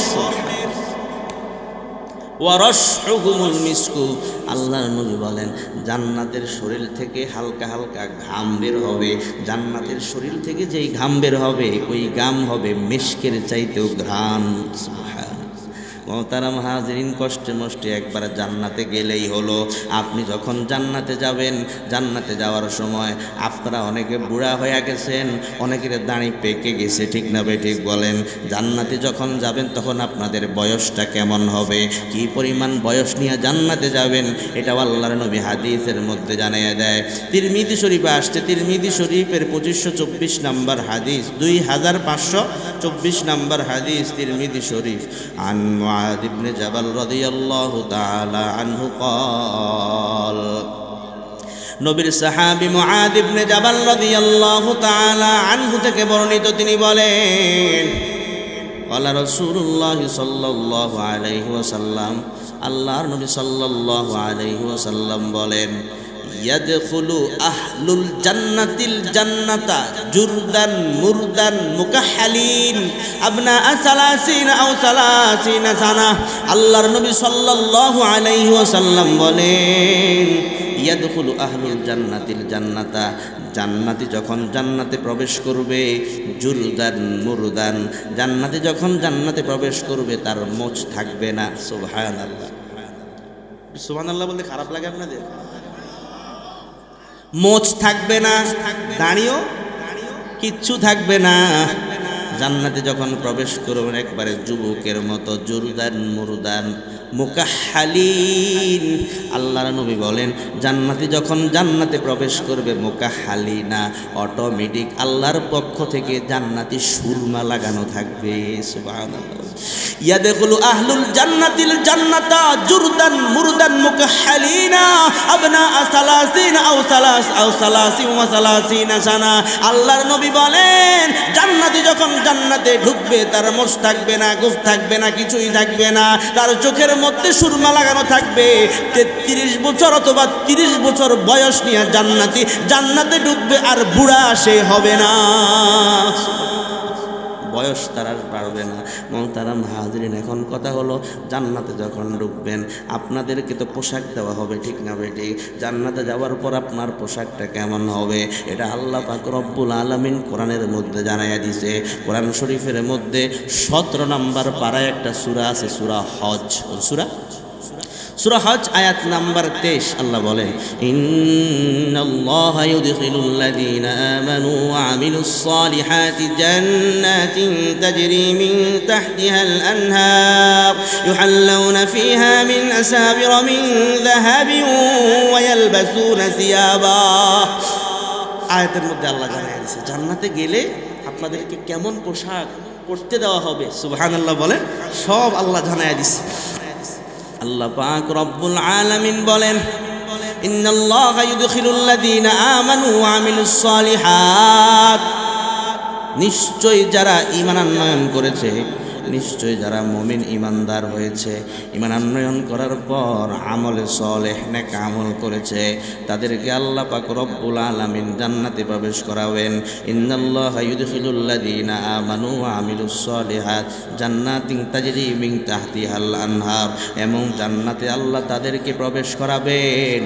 ওয়ারাশহুমুল মিসকু, আল্লাহর নবী বলেন, জান্নাতের শরীর থেকে হালকা হালকা ঘাম বের হবে, জান্নাতের শরীর থেকে যেই ঘাম বের হবে, ওই ঘাম হবে মিশকের চাইতেও ঘ্রাণ। মোহতারাম হাজরিন, কষ্টে মষ্টে একবার জান্নাতে গেলেই হলো। আপনি যখন জান্নাতে যাবেন, জান্নাতে যাওয়ার সময় আপনারা অনেকে বুড়া হয়ে গেছেন, অনেকের দাড়ি পেকে গেছে, ঠিক না বে ঠিক বলেন? জান্নাতে যখন যাবেন তখন আপনাদের বয়সটা কেমন হবে, কি পরিমাণ বয়স নিয়ে জান্নাতে যাবেন, এটাও আল্লাহর নবী হাদিসের মধ্যে জানিয়ে দেয়। তিরমিজি শরীফে আসছে, তিরমিজি শরীফের 2524 নম্বর হাদিস, 2524 নম্বর হাদিস, তিরমিজি শরীফ। আন মুআদ ইবনে জাবাল রাদিয়াল্লাহু তাআলা আনহু قال, নবীর সাহাবী মুআদ ইবনে জাবাল রাদিয়াল্লাহু তাআলা আনহু থেকে বর্ণিত, তিনি বলেন, ওয়ালা রাসূলুল্লাহ সাল্লাল্লাহু আলাইহি ওয়াসাল্লাম, আল্লাহর নবী সাল্লাল্লাহু আলাইহি ওয়াসাল্লাম বলেন, ইয়াদখুলু আহলুল জান্নাতিল জান্নাতা জুরদান মুরদান মুকাহহালিন আবনা সালাসিনা আও সালাসিনা সানা। আল্লাহর নবী সাল্লাল্লাহু আলাইহি ওয়াসাল্লাম বলেন, ইয়াদখুলু আহলুল জান্নাতিল জান্নাতা, জান্নাতি যখন জান্নাতে প্রবেশ করবে, জুরদান মুরদান, জান্নাতি যখন জান্নাতে প্রবেশ করবে তার মোচ থাকবে না। সুবহানাল্লাহ। সুবহানাল্লাহ বলতে খারাপ লাগে আপনাদের? মোচ থাকবে না, দাঁড়িয়েও কিচ্ছু থাকবে না। জান্নাতে যখন প্রবেশ করবেন একবারে যুবকের মতো, জুরদান মুরদান মুকাহহালিন। আল্লাহর নবী বলেন, জান্নাতি যখন জান্নাতে প্রবেশ করবে, মুকাহহালিনা, অটোমেটিক আল্লাহর পক্ষ থেকে জান্নাতি সুরমা লাগানো থাকবে। সুবহানাল্লাহ। ইয়াদখুলু আহলুল জান্নাতিল জান্নাতা জুরদান মুরদান মুকাহহালিনা আবনা সালাসিনা আও সালাসি ওয়া সালাসিনা সানা। আল্লাহর নবী বলেন, জান্নাতি যখন জান্নাতে ঢুকবে তার মোষ থাকবে না, গোঁফ থাকবে না, কিছুই থাকবে না, তার চোখের মধ্যে সুরমা লাগানো থাকবে। 33 বছর অথবা 30 বছর বয়স নিয়ে জান্নাতে ঢুকবে, আর বুড়া সে হবে না, বয়স তার আর বাড়বে না। মোহতারাম হাজরিন, এখন কথা হলো জান্নাতে যখন ঢুকবেন আপনাদেরকে তো পোশাক দেওয়া হবে, ঠিক না বেটি? জান্নাতে যাওয়ার পর আপনার পোশাকটা কেমন হবে এটা আল্লাহ পাক রব্বুল আলামিন কোরআনের মধ্যে জানাইয়া দিছে। কোরআন শরীফের মধ্যে 17 নম্বর পারায় একটা সূরা আছে, সূরা হজ। সূরা হজ আয়াত নাম্বার 23 আল্লাহ বলেন, ইন্নাল্লাহা ইউদখিলুল্লাযীনা আমানু ওয়া আমিলুস সালিহাতি জান্নাতিন তাজরি মিন তাহতিহাল আনহার ইউহাল্লাউনা ফীহা মিন আসাবিরা মিন যাহাবিন ওয়া ইয়ালবাসুনা সিয়াবা। আয়াতের মধ্যে আল্লাহ জানায় দিয়েছে জান্নাতে গেলে আপনাদেরকে কেমন পোশাক পরতে দেওয়া হবে। সুবহানাল্লাহ বলেন, সব আল্লাহ জানায় দিয়েছে। আল্লাহ পাক রব্বুল আলামিন বলেন, ইন্নাল্লাহা ইউদখিলুল্লাযীনা আমানু ওয়া আমিলুস সালিহাত, নিশ্চয়ই যারা ঈমান আনয়ন করেছে, নিশ্চয়ই যারা মুমিন ঈমানদার হয়েছে, ঈমান আনয়ন করার পর আমলে সালেহ নেক আমল করেছে, তাদেরকে আল্লাহ পাক রব্বুল আলামিন জান্নাতে প্রবেশ করাবেন। ইন্নাল্লাহা ইউদখিলুল্লাযীনা আমানু ওয়া আমিলুস সালিহাত জান্নাতিন তাজরি মিন তাহতিহাল আনহার, এবং জান্নাতে আল্লাহ তাদেরকে প্রবেশ করাবেন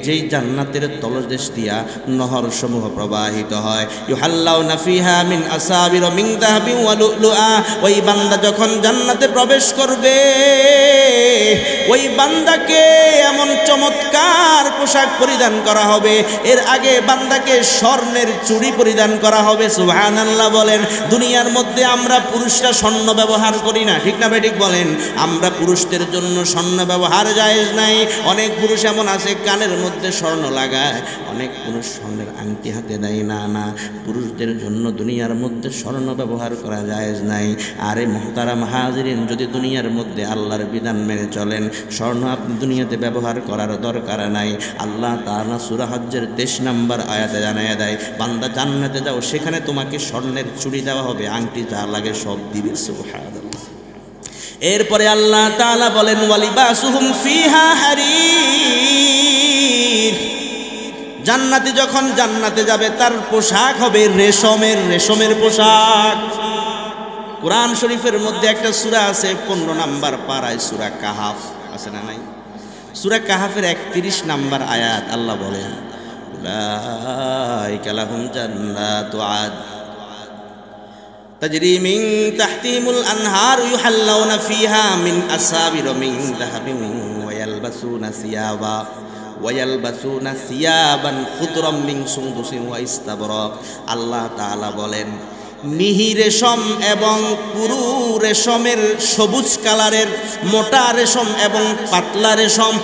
যেই জান্নাতের তলদেশ দিয়া নহর সমূহ প্রবাহিত হয়। ইউহাল্লাউনা ফীহা মিন আসাবির মিন যাহাবিন ওয়া লুলুআ, ওই বান্দা যখন জান্নাতে প্রবেশ করবে ওই বান্দাকে এমন চমৎকার পোশাক পরিধান করা হবে, এর আগে বান্দাকে স্বর্ণের চুড়ি পরিধান করা হবে। সুবহানাল্লাহ বলেন, দুনিয়ার মধ্যে আমরা পুরুষরা স্বর্ণ ব্যবহার করি না, ঠিক না বেঠিক বলেন? আমরা পুরুষদের জন্য স্বর্ণ ব্যবহার জায়েজ নাই। অনেক পুরুষ এমন আছে কানের মধ্যে স্বর্ণ লাগায়, অনেক পুরুষ স্বর্ণের আংটি হাতে দেয়। না, পুরুষদের জন্য দুনিয়ার মধ্যে স্বর্ণ ব্যবহার করা জায়েজ নাই। আরে মোহতারাম হাজিরিন, যদি দুনিয়ার মধ্যে আল্লাহর বিধান মেনে চলেন, স্বর্ণ আপনি দুনিয়াতে ব্যবহার করার দরকার নাই। আল্লাহ তাআলা সূরা হজ্জের 23 নম্বর আয়াতে জানাইয়া দেয়, বান্দা জান্নাতে যাও, সেখানে তোমাকে স্বর্ণের চুড়ি দেওয়া হবে, আংটি যা লাগে সব দিবে। সুবহানাল্লাহ। এরপরে আল্লাহ তাআলা বলেন, ওয়ালিবাসুহুম ফিহা হারির, জান্নাতি যখন জান্নাতে যাবে তার পোশাক হবে রেশমের পোশাক। কোরআন শরীফের মধ্যে একটা সূরা আছে 15 নম্বর পারায়, সূরা কাহাফ আছে না নাই? সূরা কাহাফের 31 নম্বর আয়াত আল্লাহ বলেন, উলাইকা লাহুম জান্নাতু আদ তাজরি মিন তাহতিহিমুল আনহার ইউহাল্লাউনা ফীহা মিন আসাবির মিন যাহাবিন ওয়া ইয়ালবাসুনা সিয়াবান খুদরাম মিন সুনদুসিন ওয়া ইস্তাবরাক। আল্লাহ তাআলা বলেন, মিহি রেশম এবং পুরু রেশমের সবুজ কালারের, মোটা রেশম এবং পাতলা রেশম,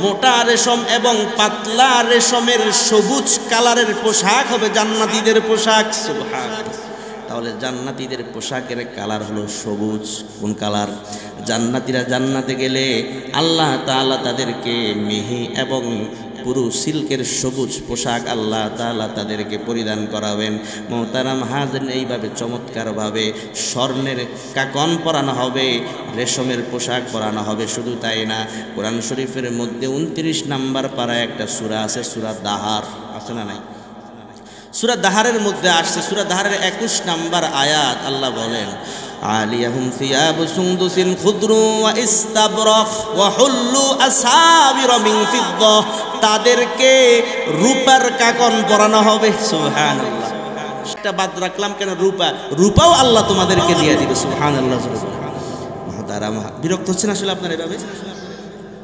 মোটা রেশম এবং পাতলা রেশমের সবুজ কালারের পোশাক হবে জান্নাতীদের পোশাক। সুবহানাল্লাহ। তাহলে জান্নাতীদের পোশাকের কালার হলো সবুজ। কোন কালার? জান্নাতীরা জান্নাতে গেলে আল্লাহ তাআলা তাদেরকে মিহি এবং পুরো সিল্কের সবুজ পোশাক আল্লাহ তাআলা তাদেরকে পরিধান করাবেন। মোহতারাম হাজিরিন, এইভাবে চমৎকারভাবে স্বর্ণের কাকন পরানো হবে, রেশমের পোশাক পরানো হবে। শুধু তাই না, কোরআন শরীফের মধ্যে 29 নম্বর পারায় একটা সূরা আছে, সূরা দাহার আছে না নাই? সূরা দাহারের মধ্যে আসছে, সূরা দাহারের 21 নম্বর আয়াত আল্লাহ বলেন, আলিয়াহুম সিয়াবু সুনদুসিন খুদরু ওয়া ইস্তাবরাক ওয়া হুল্লু আসাবির মিন ফিদ্দাহ, তাদেরকে রূপার কাকন পরানো হবে। সুবহানাল্লাহ। সেটা বাদ রাখলাম কেন? রূপাও আল্লাহ তোমাদেরকে দিয়ে দিবে। সুবহানাল্লাহ। মহতারাম, বিরক্ত হচ্ছেন আসলে আপনার এভাবে?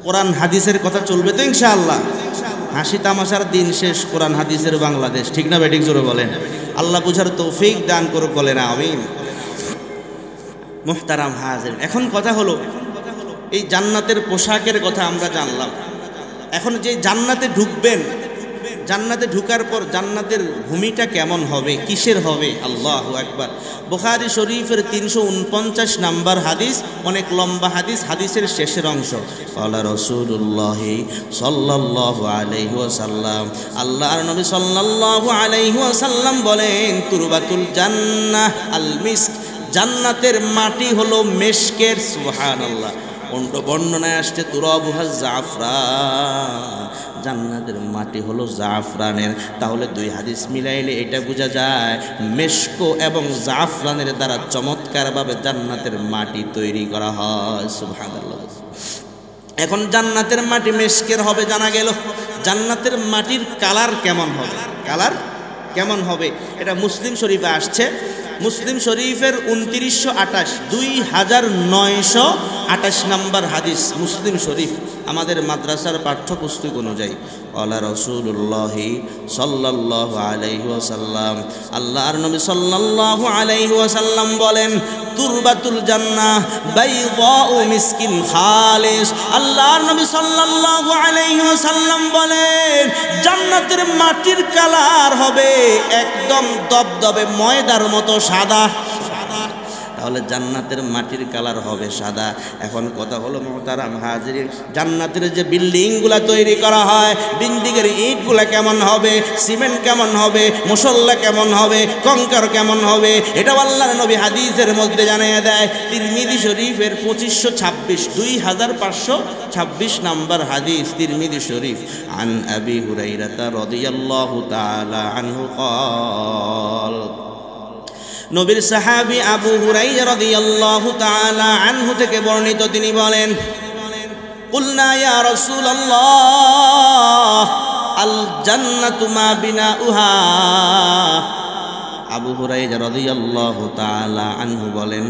কোরআন হাদিসের কথা চলবে তো ইনশাআল্লাহ। হাসি তামাশার দিন শেষ, কোরআন হাদিসের বাংলাদেশ, ঠিক না বেঠিক? জোরে বলেন। আল্লাহ বুঝার তৌফিক দান করুক, বলেন আমিন। মুহতারাম হাজির, এখন কথা হলো এই জান্নাতের পোশাকের কথা আমরা জানলাম। এখন যে জান্নাতে ঢুকবেন জান্নাতে ঢুকার পর জান্নাতের ভূমিটা কেমন হবে, কিসের হবে? আল্লাহু আকবার। বুখারী শরীফের 349 নাম্বার হাদিস, অনেক লম্বা হাদিস, হাদিসের শেষের অংশ। ক্বালা রাসূলুল্লাহ সাল্লাল্লাহু আলাইহি ওয়াসাল্লাম, আল্লাহর নবী সাল্লাল্লাহু আলাইহি ওয়াসাল্লাম বলেন, তুরবাতুল জান্নাহ আল মিস্ক, জান্নাতের মাটি হলো মেশকের। সুবহানাল্লাহ। বর্ণনায় আসছে তুরাবুহা জাফরান, জান্নাতের মাটি হলো জাফরানের। তাহলে দুই হাদিস মিলাইলে এটা বোঝা যায় মেশকো এবং জাফরানের দ্বারা চমৎকারভাবে জান্নাতের মাটি তৈরি করা হয়। সুবহানাল্লাহ। এখন জান্নাতের মাটি মেশকের হবে জানা গেল, জান্নাতের মাটির কালার কেমন হবে? কালার কেমন হবে এটা মুসলিম শরীফে আসছে। মুসলিম শরীফের 2928, 2928 নাম্বার হাদিস মুসলিম শরীফ, আমাদের মাদ্রাসার পাঠ্যপুস্তক অনুযায়ী। আলা রাসূলুল্লাহ সাল্লাল্লাহু আলাইহি ওয়াসাল্লাম, আল্লাহর নবী সাল্লাল্লাহু আলাইহি ওয়াসাল্লাম বলেন, তুরবাতুল জান্নাহ বাইদাউ মিসকিন খালিস। আল্লাহর নবী সাল্লাল্লাহু আলাইহি ওয়াসাল্লাম বলেন, জান্নাতের মাটির কালার হবে একদম দবদবে ময়দার মতো সাদা। তাহলে জান্নাতের মাটির কালার হবে সাদা। এখন কথা হলো মুহতারাম হাজিরিন, জান্নাতের যে বিল্ডিংগুলা তৈরি করা হয়, বিল্ডিংয়ের ইটগুলা কেমন হবে, সিমেন্ট কেমন হবে, মুসল্লা কেমন হবে, কঙ্কর কেমন হবে, এটা আল্লাহর নবী হাদিসের মধ্যে জানিয়ে দেয়। তিরমিজি শরীফের 2526, 2526 নাম্বার হাদিস, তিরমিজি শরীফ। আন আবি হুরায়রা রাদিয়াল্লাহু তাআলা আনহু ক্বাল, নবীর সাহাবী আবু হুরায়রা রাদিয়াল্লাহু তাআলা আনহু থেকে বর্ণিত, তিনি বলেন, কুলনা ইয়া রাসূলুল্লাহ আল জান্নাতু মা বিনাউহা। আবু হুরায়রা রাদিয়াল্লাহু তাআলা আনহু বলেন,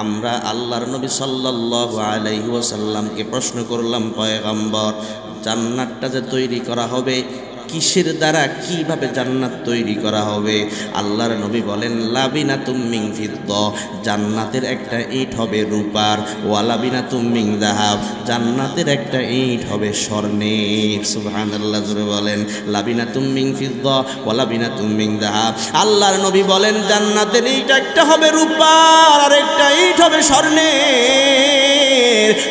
আমরা আল্লাহর নবী সাল্লাল্লাহু আলাইহি ওয়াসাল্লামকে প্রশ্ন করলাম, পয়গম্বর, জান্নাতটা যে তৈরি করা হবে কিসের দ্বারা, কিভাবে জান্নাত তৈরি করা হবে? আল্লাহর নবী বলেন, লাবিনাতুম মিন ফিদ্দা, জান্নাতের একটা ইট হবে রূপার, ওয়া লাবিনাতুম মিন যাহাব, জান্নাতের একটা ইট হবে স্বর্ণের। সুবহানাল্লাহ, জোরে বলেন, লাবিনাতুম মিন ফিদ্দা ওয়া লাবিনাতুম মিন যাহাব। আল্লাহর নবী বলেন, জান্নাতের ইট একটা হবে রূপার আর একটা ইট হবে স্বর্ণের।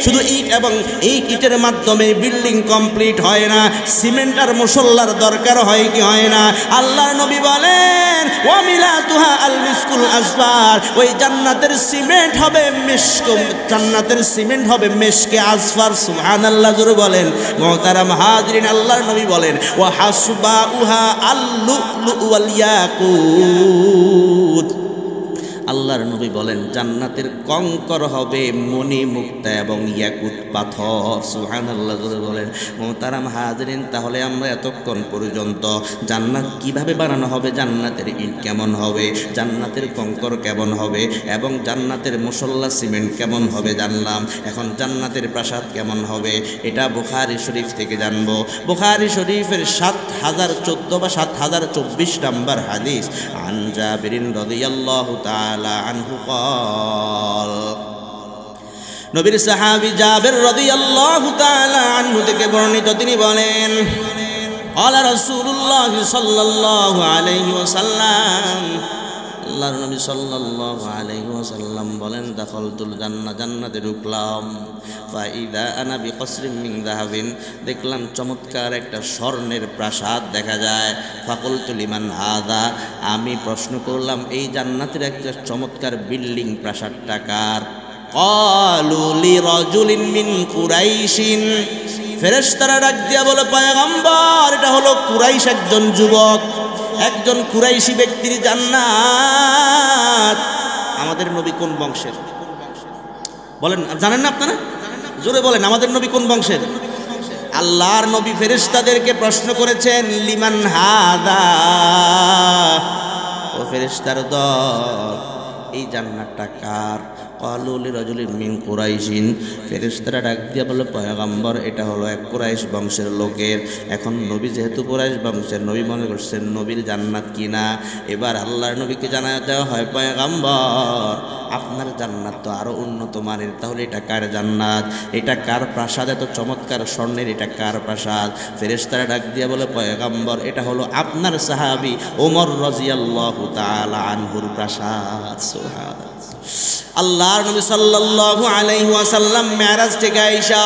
শুধু ইট এবং এই ইটের মাধ্যমে বিল্ডিং কমপ্লিট হয় না, সিমেন্ট আর মুসল্লার দরকার হয় কি হয় না? আল্লাহর নবী বলেন, ওয়া মিলাতুহা আল মিসকুল আসফার, ওই জান্নাতের সিমেন্ট হবে মিশক, জান্নাতের সিমেন্ট হবে মিশকে আসফার। সুবহানাল্লাহ, জোরে বলেন। মুহতারাম হাজিরিন, আল্লাহর নবী বলেন, ওয়া হাসবাউহা আল লুলু ওয়াল ইয়াকুত। আল্লাহর নবী বলেন, জান্নাতের কঙ্কর হবে মণি মুক্তা এবং ইয়াকুত পাথর। সুবহানাল্লাহ, জোরে বলেন। মুহতারাম হাজিরিন, তাহলে আমরা এতক্ষণ পর্যন্ত জান্নাত কিভাবে বানানো হবে, জান্নাতের ইট কেমন হবে, জান্নাতের কঙ্কর কেমন হবে এবং জান্নাতের মুসল্লা সিমেন্ট কেমন হবে জানলাম। এখন জান্নাতের প্রাসাদ কেমন হবে এটা বুখারী শরীফ থেকে জানবো। বুখারী শরীফের 7014 বা 7024 নাম্বার হাদিস। আন জাবিরিন রাদিয়াল্লাহু তাআলা আনহু ক্বাল, নবীর সাহাবী জাবির রাদিয়াল্লাহু তাআলা আনহু থেকে বর্ণিত, তিনি বলেন, ক্বালা রাসূলুল্লাহ সাল্লাল্লাহু আলাইহি ওয়াসাল্লাম, আল্লাহর নবী সাল্লাল্লাহু আলাইহি ওয়াসাল্লাম বলেন, দাখালতুল জান্নাহ, জান্নাতে ঢুকলাম, ফাইদা আনা বিকসরিন মিন যাহাবিন, দেখলাম চমৎকার একটা স্বর্ণের প্রাসাদ দেখা যায়। ফাকুলতু লিমান হাযা, আমি প্রশ্ন করলাম, এই জান্নাতের একটা চমৎকার বিল্ডিং প্রাসাদটা কার? ক্বালু লিরাজুলিন মিন কুরাইশিন, ফেরেশতারা ডাক দিয়া বলে, পয়গম্বর, এটা হলো কুরাইশ একজন যুবক, একজন কুরাইশি ব্যক্তির জান্নাত। আমাদের নবী কোন বংশের বলেন, জানেন না আপনারা? জোরে বলেন, আমাদের নবী কোন বংশের? আল্লাহর নবী ফেরেশতাদেরকে প্রশ্ন করেছেন, লিমান হাদা, ও ফেরেশতার দল, এই জান্নাতটা কার? ক্বালু লিরাজুলিন মিন কুরাইশিন, ফেরেশতারা ডাক দিয়া বলে, পয়গম্বর, এটা হলো এক কুরাইশ বংশের লোকের। এখন নবী যেহেতু কুরাইশ বংশের, নবী মনে করছেন নবীর জান্নাত কিনা। এবার আল্লাহর নবীকে জানায় দেওয়া হয়, পয়গম্বর, আপনার জান্নাত তো আরো উন্নত মানের, তাহলে এটা কার জান্নাত, এটা কার প্রাসাদ, এত চমৎকার স্বর্ণের, এটা কার প্রাসাদ? ফেরেশতারা ডাক দিয়ে বলে পয়গম্বর এটা হলো আপনার সাহাবী ওমর রাদিয়াল্লাহু তাআলা আনহুর প্রাসাদ। সুবহানাল্লাহ। আল্লাহর নবী সাল্লাল্লাহু আলাইহি ওয়াসাল্লাম মেরাজ থেকে আয়েশা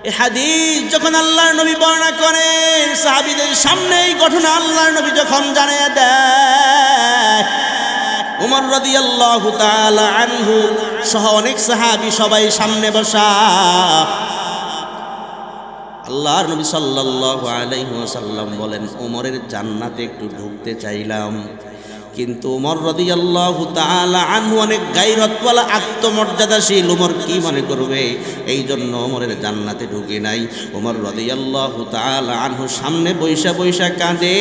এই হাদিস যখন আল্লাহর নবী বর্ণনা করেন, সাহাবীদের সামনে এই ঘটনা আল্লাহর নবী যখন জানিয়ে দেয়, ওমর রাদিয়াল্লাহু তাআলা আনহু সহ অনেক সাহাবী সবাই সামনে বসা, আল্লাহর নবী সাল্লাল্লাহু আলাইহি ওয়াসাল্লাম বলেন ওমরের জান্নাতে একটু ঢুকতে চাইলাম, কিন্তু ওমর রাদিয়াল্লাহু তাআলা আনহু অনেক গায়রতওয়ালা, আত্মমর্যাদাশীল, ওমর কি মনে করবে, এই জন্য ওমরের জান্নাতে ঢুকে নাই। ওমর রাদিয়াল্লাহু তাআলা আনহু সামনে বৈশা বৈশা কাঁদে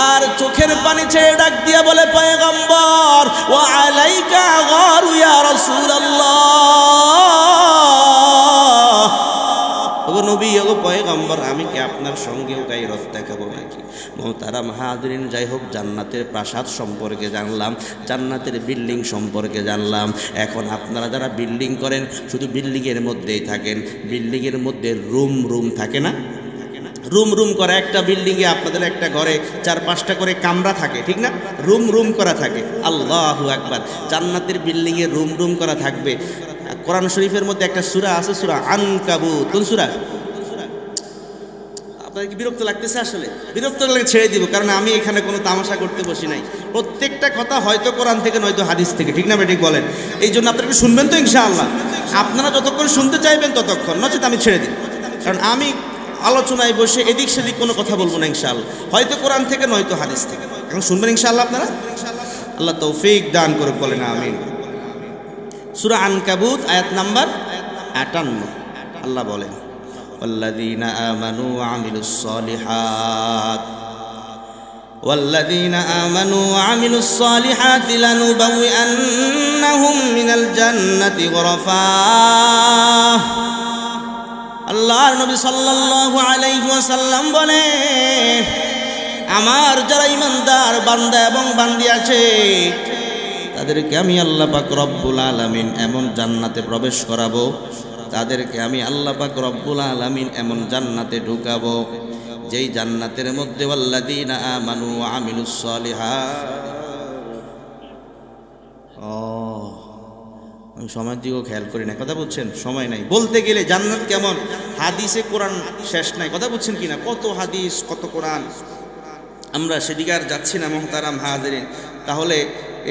আর চোখের পানি ছেড়ে ডাক দিয়া বলে পয়গম্বর ওয়া আলাইকা গারু ইয়া রাসূলুল্লাহ, ওগো নবী, ওগো পয়গম্বর, আমি কি আপনার সঙ্গেও গায়রত দেখাবো নাকি? মোহতারাম হাজরিন, যাই হোক, জান্নাতের প্রাসাদ সম্পর্কে জানলাম, জান্নাতের বিল্ডিং সম্পর্কে জানলাম। এখন আপনারা যারা বিল্ডিং করেন শুধু বিল্ডিংয়ের মধ্যেই থাকেন, বিল্ডিংয়ের মধ্যে রুম রুম থাকে না, রুম রুম করা, একটা বিল্ডিংয়ে আপনাদের একটা ঘরে 4-5টা করে কামরা থাকে, ঠিক না? রুম রুম করা থাকে। আল্লাহু আকবার, জান্নাতের বিল্ডিংয়ে রুম রুম করা থাকবে। কোরআন শরীফের মধ্যে একটা সূরা আছে, সূরা আনকাবুত। কোন সূরা? আপনাদের কি বিরক্ত লাগতেছে? আসলে বিরক্ত লাগলে ছেড়ে দিব, কারণ আমি এখানে কোনো তামাশা করতে বসি নাই। প্রত্যেকটা কথা হয়তো কোরআন থেকে নয়তো হাদিস থেকে, ঠিক না ঠিক বলেন? এই জন্য আপনারা শুনবেন তো ইনশাআল্লাহ। আপনারা যতক্ষণ শুনতে চাইবেন ততক্ষণ, নচেত আমি ছেড়ে দিই, কারণ আমি আলোচনায় বসে এদিক সেদিক কোনো কথা বলবো না ইনশাআল্লাহ, হয়তো কোরআন থেকে নয়তো হাদিস থেকে। এখন শুনবেন ইনশাআল্লাহ আপনারা, আল্লাহ তৌফিক দান করুক, বলেন আমিন। সূরা আনকাবুত আয়াত নাম্বার 58, আল্লাহ বলেন ওয়াল্লাযীনা আমানু ওয়া আমিলুস সালিহাত ওয়াল্লাযীনা আমানু ওয়া আমিলুস সালিহাতি লানুবাউইআন্নাহুম মিনাল জান্নাতি গুরাফা। আল্লাহর নবী সাল্লাল্লাহু আলাইহি ওয়াসাল্লাম বলেন আমার যারা ঈমানদার বান্দা এবং বান্দি আছে তাদেরকে আমি আল্লাহ পাক রব্বুল আলামিন এমন জান্নাতে প্রবেশ করাবো, তাদেরকে আমি আল্লাহ পাক রব্বুল আলামিন এমন জান্নাতে ঢুকাবো যেই জান্নাতের মধ্যে ওয়াল্লাযীনা আমানু ওয়া আমিলুস সালিহাত। আমি সময়ের দিকেও খেয়াল করি না, কথা বুঝছেন? সময় নাই, বলতে গেলে জান্নাত কেমন, হাদিসে কোরআন শেষ নাই, কথা বুঝছেন কিনা? কত হাদিস, কত কোরআন, আমরা সেদিকে আর যাচ্ছি না মুহতারাম হাজিরিন। তাহলে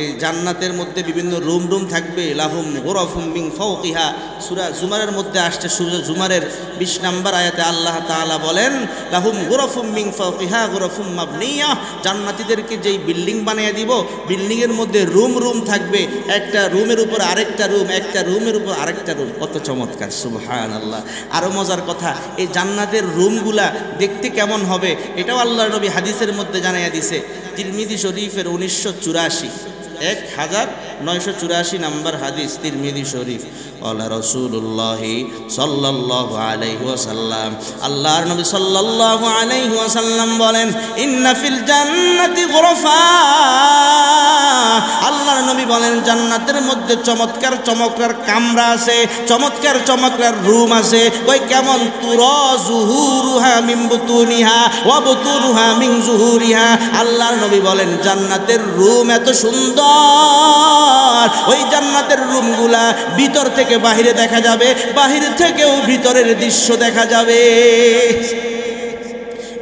এই জান্নাতের মধ্যে বিভিন্ন রুম রুম থাকবে, লাহুম গুরাফুম মিন ফাওকিহা, সূরা জুমারের মধ্যে আসছে, সূরা জুমারের 20 নম্বর আয়াতে আল্লাহ তাআলা বলেন লাহুম গুরাফুম মিন ফাওকিহা গুরাফুম মাবনিয়া, জান্নাতীদেরকে যেই বিল্ডিং বানিয়ে দিব, বিল্ডিং এর মধ্যে রুম রুম থাকবে, একটা রুমের উপর আরেকটা রুম, একটা রুমের উপর আরেকটা রুম। কত চমৎকার, সুবহানাল্লাহ। আরো মজার কথা, এই জান্নাতের রুমগুলা দেখতে কেমন হবে এটাও আল্লাহর নবী হাদিসের মধ্যে জানাইয়া দিয়েছে। তিরমিজি শরীফের 1984 নম্বর হাদিস, তিরমিজি শরীফ। ক্বালা রাসূলুল্লাহি সাল্লাল্লাহু আলাইহি ওয়াসাল্লাম, আল্লাহর নবী সাল্লাল্লাহু আলাইহি ওয়াসাল্লাম বলেন ইন্না ফিল জান্নাতি গুরফা, আল্লাহর নবী বলেন জান্নাতের মধ্যে চমৎকার চমৎকার কামরা আছে, চমৎকার চমৎকার রুম আছে। কই কেমন? তুরা যুহুরুহা মিন বুতুনিহা ওয়া বুতুনুহা মিন যুহুরিহা। আল্লাহর নবী বলেন জান্নাতের রুম এত সুন্দর, ওই জান্নাতের রুমগুলা ভিতর থেকে বাহিরে দেখা যাবে, বাহির থেকেও ভিতরের দৃশ্য দেখা যাবে।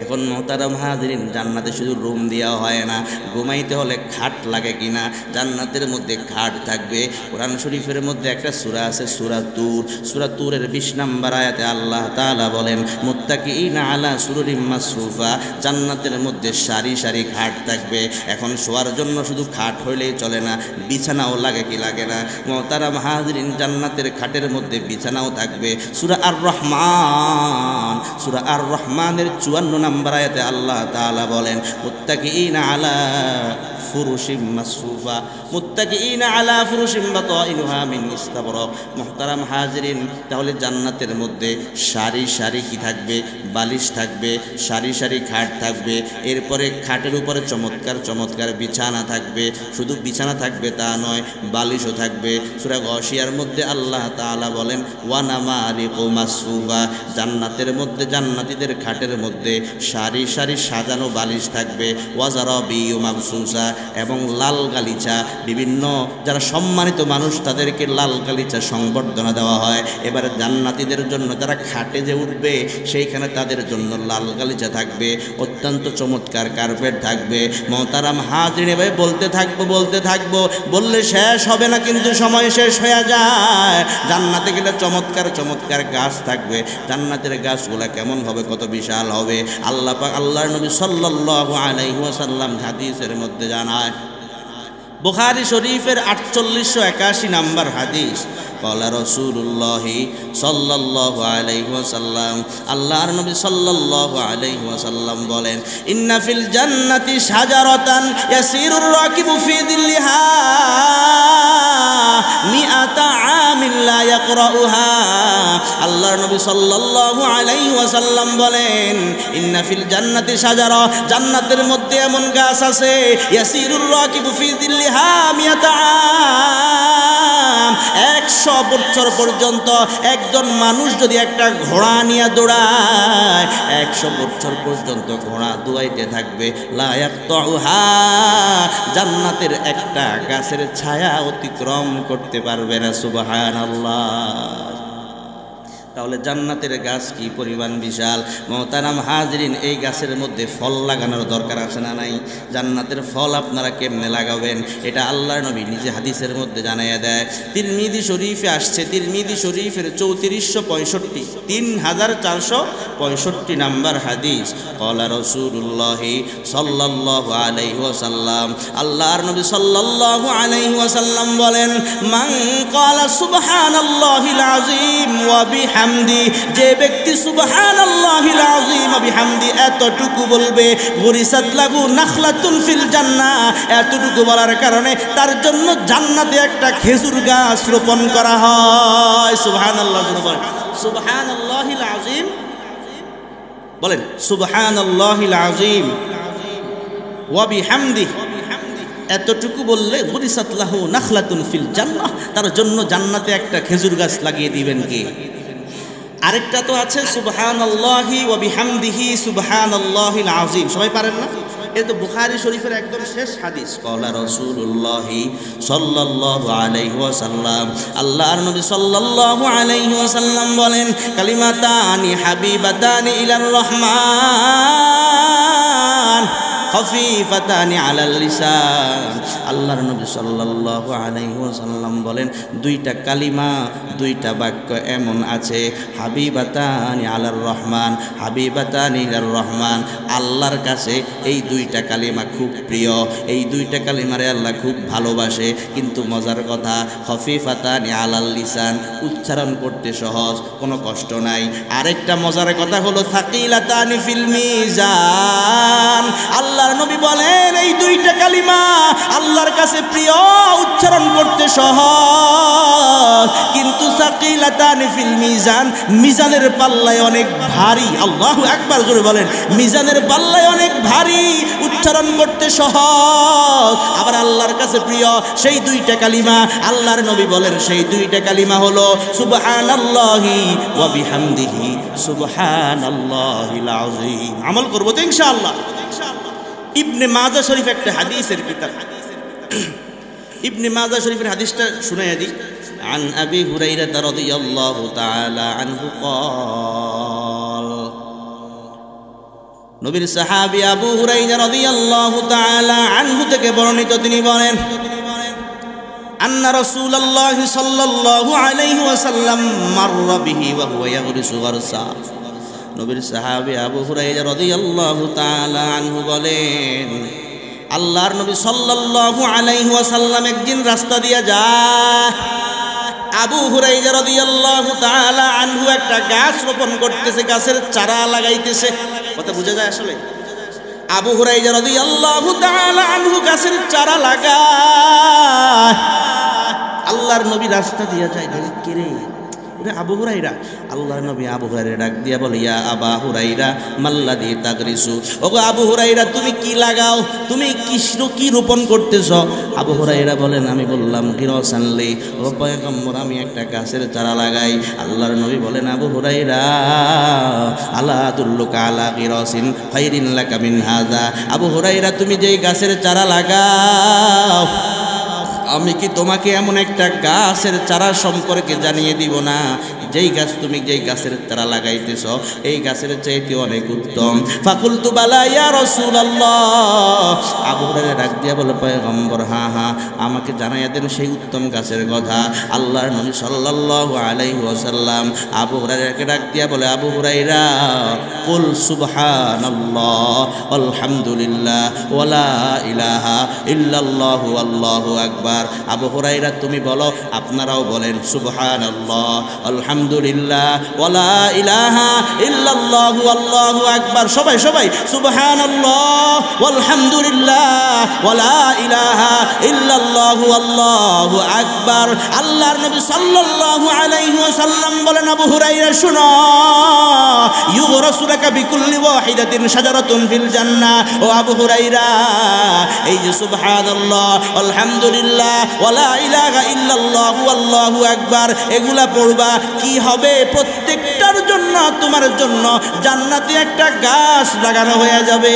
এখন মোহতারাম হাজিরিন, জান্নাতে শুধু রুম দেওয়া হয় না, ঘুমাইতে হলে খাট লাগে কিনা? জান্নাতের মধ্যে খাট থাকবে। কোরআন শরীফের মধ্যে একটা সূরা আছে, সূরা তুর। সূরা তুরের 20 নম্বর আয়াতে আল্লাহ তাআলা বলেন মুত্তাকিইনা আলা সুরুরিম মাসফুফা, জান্নাতের মধ্যে সারি সারি খাট থাকবে। এখন শোয়ার জন্য শুধু খাট হইলেই চলে না, বিছানাও লাগে কি লাগে না? মোহতারাম হাজিরিন, জান্নাতের খাটের মধ্যে বিছানাও থাকবে। সূরা আর রহমান, সূরা আর রহমানের 54 নম্বর আয়াতে আল্লাহ তাআলা বলেন মুত্তাকিইনা আলা ফুরুশিম মাসফুফা মুত্তাকিইনা আলা ফুরুশিম বাতাইনুহা মিন ইস্তাবরাক। মুহতারাম হাজিরিন, তাহলে জান্নাতের মধ্যে সারি সারি কি থাকবে? বালিশ থাকবে, সারি সারি খাট থাকবে, এরপরে খাটের উপরে চমৎকার চমৎকার বিছানা থাকবে। শুধু বিছানা থাকবে তা নয়, বালিশও থাকবে। সূরা গাশিয়ার মধ্যে আল্লাহ তাআলা বলেন ওয়া নামারিকু মাসফুফা, জান্নাতের মধ্যে জান্নাতীদের খাটের মধ্যে সারি সারি সাজানো বালিশ থাকবে। ওয়া যারাবিয়্যু মাবসুসা, এবং লাল গালিচা, বিভিন্ন যারা সম্মানিত মানুষ তাদেরকে লাল গালিচা সংবর্ধনা দেওয়া হয়। এবারে জান্নাতীদের জন্য যারা খাটে যে উঠবে সেইখানে তাদের জন্য লাল গালিচা থাকবে, অত্যন্ত চমৎকার কার্পেট থাকবে। মুহতারাম হাজিরিন, ভাই বলতে থাকবো বললে শেষ হবে না, কিন্তু সময় শেষ হয়ে যায়। জান্নাতে গেলে চমৎকার চমৎকার গাছ থাকবে। জান্নাতের গাছগুলা কেমন হবে, কত বিশাল হবে, আল্লাহ পাক আল্লাহর নবী সাল্লাল্লাহু আলাইহি ওয়াসাল্লাম হাদিসের মধ্যে জানায়। বুখারী শরীফের 4881 নম্বর হাদিস, ক্বালা রাসূলুল্লাহি সাল্লাল্লাহু আলাইহি ওয়াসাল্লাম, আল্লাহর নবী সাল্লাল্লাহু আলাইহি ওয়াসাল্লাম বলেন ইন্না ফিল জান্নাতি শাজারাতান ইয়াসিরুর রাকিবু ফি যিল্লিহা মিআতা আমিন লা ইয়াকরাউহা। আল্লাহর নবী সাল্লাল্লাহু আলাইহি ওয়াসাল্লাম বলেন ইন্না ফিল জান্নাতি শাজারা, জান্নাতের মধ্যে এমন গাছ আছে ইয়াসিরুর রাকিবু ফি যিল্লিহা মিআতা আম, 100 বছর পর্যন্ত একজন মানুষ যদি একটা ঘোড়া নিয়ে দৌড়ায় 100 বছর পর্যন্ত ঘোড়া দৌড়াইতে থাকবে। লা ইয়াকতাউহা, জান্নাতের একটা গাছের ছায়া অতিক্রম করতে পারবে না। সুবহানাল্লাহ। তাহলে জান্নাতের গাছ কি পরিমাণ বিশাল। মুহতারাম হাজিরিন, এই গাছের মধ্যে ফল লাগানোর দরকার আছে না নাই? জান্নাতের ফল আপনারা কেমনে লাগাবেন এটা আল্লাহর নবী নিজে হাদিসের মধ্যে জানাইয়া দেয়। তিরমিজি শরীফে আসছে, তিরমিজি শরীফের 3465 3465 নাম্বার হাদিস, ক্বালা রাসূলুল্লাহি সাল্লাল্লাহু আলাইহি ওয়াসাল্লাম, আল্লাহর নবী সাল্লাল্লাহু আলাইহি ওয়াসাল্লাম বলেন মান ক্বালা সুবহানাল্লাহিল আযীম ওয়া বিহামদিহি, যে ব্যক্তি সুবহানাল্লাহিল আযীম ওয়া বিহামদি এতটুকু বলবে, গুরিসাত লাহু নাখলাতুন ফিল জান্নাহ, এতটুকু বলার কারণে তার জন্য জান্নাতে একটা খেজুর গাছ রোপণ করা হয়। সুবহানাল্লাহ বলেন, সুবহানাল্লাহিল আযীম বলেন, সুবহানাল্লাহিল আযীম ওয়া বিহামদিহি, এতটুকু বললে গুরিসাত লাহু নাখলাতুন ফিল জান্নাহ, তার জন্য জান্নাতে একটা খেজুর গাছ লাগিয়ে দিবেন কে? আরেকটা তো আছে সুবহানাল্লাহি ওয়া বিহামদিহি সুবহানাল্লাহিল আযীম, সবাই পারেন না? এটা তো বুখারী শরীফের একদম শেষ হাদিস। ক্বালা রাসূলুল্লাহি সাল্লাল্লাহু আলাইহি ওয়াসাল্লাম, আল্লাহর নবী সাল্লাল্লাহু আলাইহি ওয়াসাল্লাম বলেন কালিমাতানি হাবিবাতানি ইলার রহমান খফিফাতানি আলাল লিসান। আল্লাহর নবী সাল্লাল্লাহু আলাইহি ওয়াসাল্লাম বলেন দুইটা কালিমা, দুইটা বাক্য এমন আছে হাবিবাতানি আলার রহমান, হাবিবাতানি ইলার রহমান, আল্লাহর কাছে এই দুইটা কালিমা খুব প্রিয়, এই দুইটা কালিমারে আল্লাহ খুব ভালোবাসে। কিন্তু মজার কথা খফিফাতানি আলাল লিসান, উচ্চারণ করতে সহজ, কোনো কষ্ট নাই। আরেকটা মজার কথা হলো সাকিলাতানি ফিল মিজান, আল্লাহর নবী বলেন এই দুইটা কালিমা আল্লাহর কাছে প্রিয়, উচ্চারণ করতে সহজ, কিন্তু সাকিলাতানি ফিল মিজান, মিজানের পাল্লায় অনেক ভারী। আল্লাহু আকবার, জোরে বলেন, মিজানের পাল্লায় অনেক ভারী, উচ্চারণ করতে সহজ, আবার আল্লাহর কাছে প্রিয়। সেই দুইটা কালিমা আল্লাহর নবী বলেন সেই দুইটা কালিমা হলো সুবহানাল্লাহি ওয়া বিহামদিহি সুবহানাল্লাহিল আযীম। আমল করব তো ইনশাআল্লাহ। ইবনে মাজাহ শরীফ একটা হাদিসের কিতাব, ইবনে মাজাহ শরীফের হাদিসটা শুনাইয়া দিই। আন আবি হুরায়রা রাদিয়াল্লাহু তাআলা আনহু قال, নবীর সাহাবী আবু হুরায়রা রাদিয়াল্লাহু তাআলা আনহু থেকে বর্ণিত, তিনি বলেন আন্না রাসূলুল্লাহ সাল্লাল্লাহু আলাইহি ওয়াসাল্লাম মাররা বিহি ওয়া হুয়া ইয়াগরিসু গারসা। নবীর সাহাবী আবু হুরায়রা রাদিয়াল্লাহু তাআলা আনহু বলেন আল্লাহর নবী সাল্লাল্লাহু আলাইহি ওয়াসাল্লাম একদিন রাস্তা দিয়ে যায়, আবু হুরায়রা রাদিয়াল্লাহু তাআলা আনহু একটা গাছ রোপণ করতেছে, গাছের চারা লাগাইতেছে। কথা বুঝা যায় আসলে? আবু হুরায়রা রাদিয়াল্লাহু তাআলা আনহু গাছের চারা লাগায়। আল্লাহর নবী রাস্তা দিয়ে যায়, কে রে? ওরে আবু হুরায়রা। আল্লাহর নবী আবু হুরায়রা ডাক দিয়া বলে, ইয়া আবা হুরায়রা মাল্লাযী তাগরিসু, ওগো আবু হুরায়রা তুমি কি লাগাও, তুমি কি রোপণ করতেছ? আবু হুরায়রা বলেন, আমি বললাম গিরসানলি, ও পয়গম্বর আমি একটা গাছের চারা লাগাই। আল্লাহর নবী বলেন, আবু হুরায়রা আলা আদুল্লুকা আলা গিরসিন খায়রিন লাকা মিন হাযা, আবু হুরায়রা তুমি যেই গাছের চারা লাগাও, আমি কি তোমাকে এমন একটা গাছের চারা সম্পর্কে জানিয়ে দিব না যেই গাছ তুমি যেই গাছের চারা লাগাইতেছ এই গাছের চাইতে অনেক উত্তম? ফাকুলতু বালা ইয়া রাসূলুল্লাহ, আবু হুরায়রা ডাক দিয়া বলে, পয়গম্বর হ্যাঁ হ্যাঁ আমাকে জানাইয়া দেন সেই উত্তম গাছের কথা। আল্লাহর নবী সাল্লাল্লাহু আলাইহি ওয়াসাল্লাম আবু হুরায়রাকে ডাক দিয়া বলে, আবু হুরায়রা কুল সুবহানাল্লাহ আলহামদুলিল্লাহ ওয়ালা ইলাহা ইল্লাল্লাহু আল্লাহু আকবার। আবু হুরায়রা তুমি বলো, আপনারাও বলেন সুবহানাল্লাহ আলহামদুলিল্লাহ ওয়ালা ইলাহা ইল্লাল্লাহু আল্লাহু আকবার। সবাই সবাই সুবহানাল্লাহ আলহামদুলিল্লাহ ওয়ালা ইলাহা ইল্লাল্লাহু আল্লাহু আকবার। আল্লাহর নবী সাল্লাল্লাহু আলাইহি ওয়াসাল্লাম বলেন, আবু হুরায়রা শুনো, ইউগরাসু লাকা বিকুল্লি ওয়াহিদাতিন শাজারাতুন ফিল জান্নাহ। ও আবু হুরায়রা, এই যে সুবহানাল্লাহ আলহামদুলিল্লাহ ওয়ালা ইলাহা ইল্লাল্লাহু আল্লাহু আকবার এগুলা পড়বা, কি হবে? প্রত্যেকটার জন্য তোমার জন্য জান্নাতে একটা গাছ লাগানো হয়ে যাবে।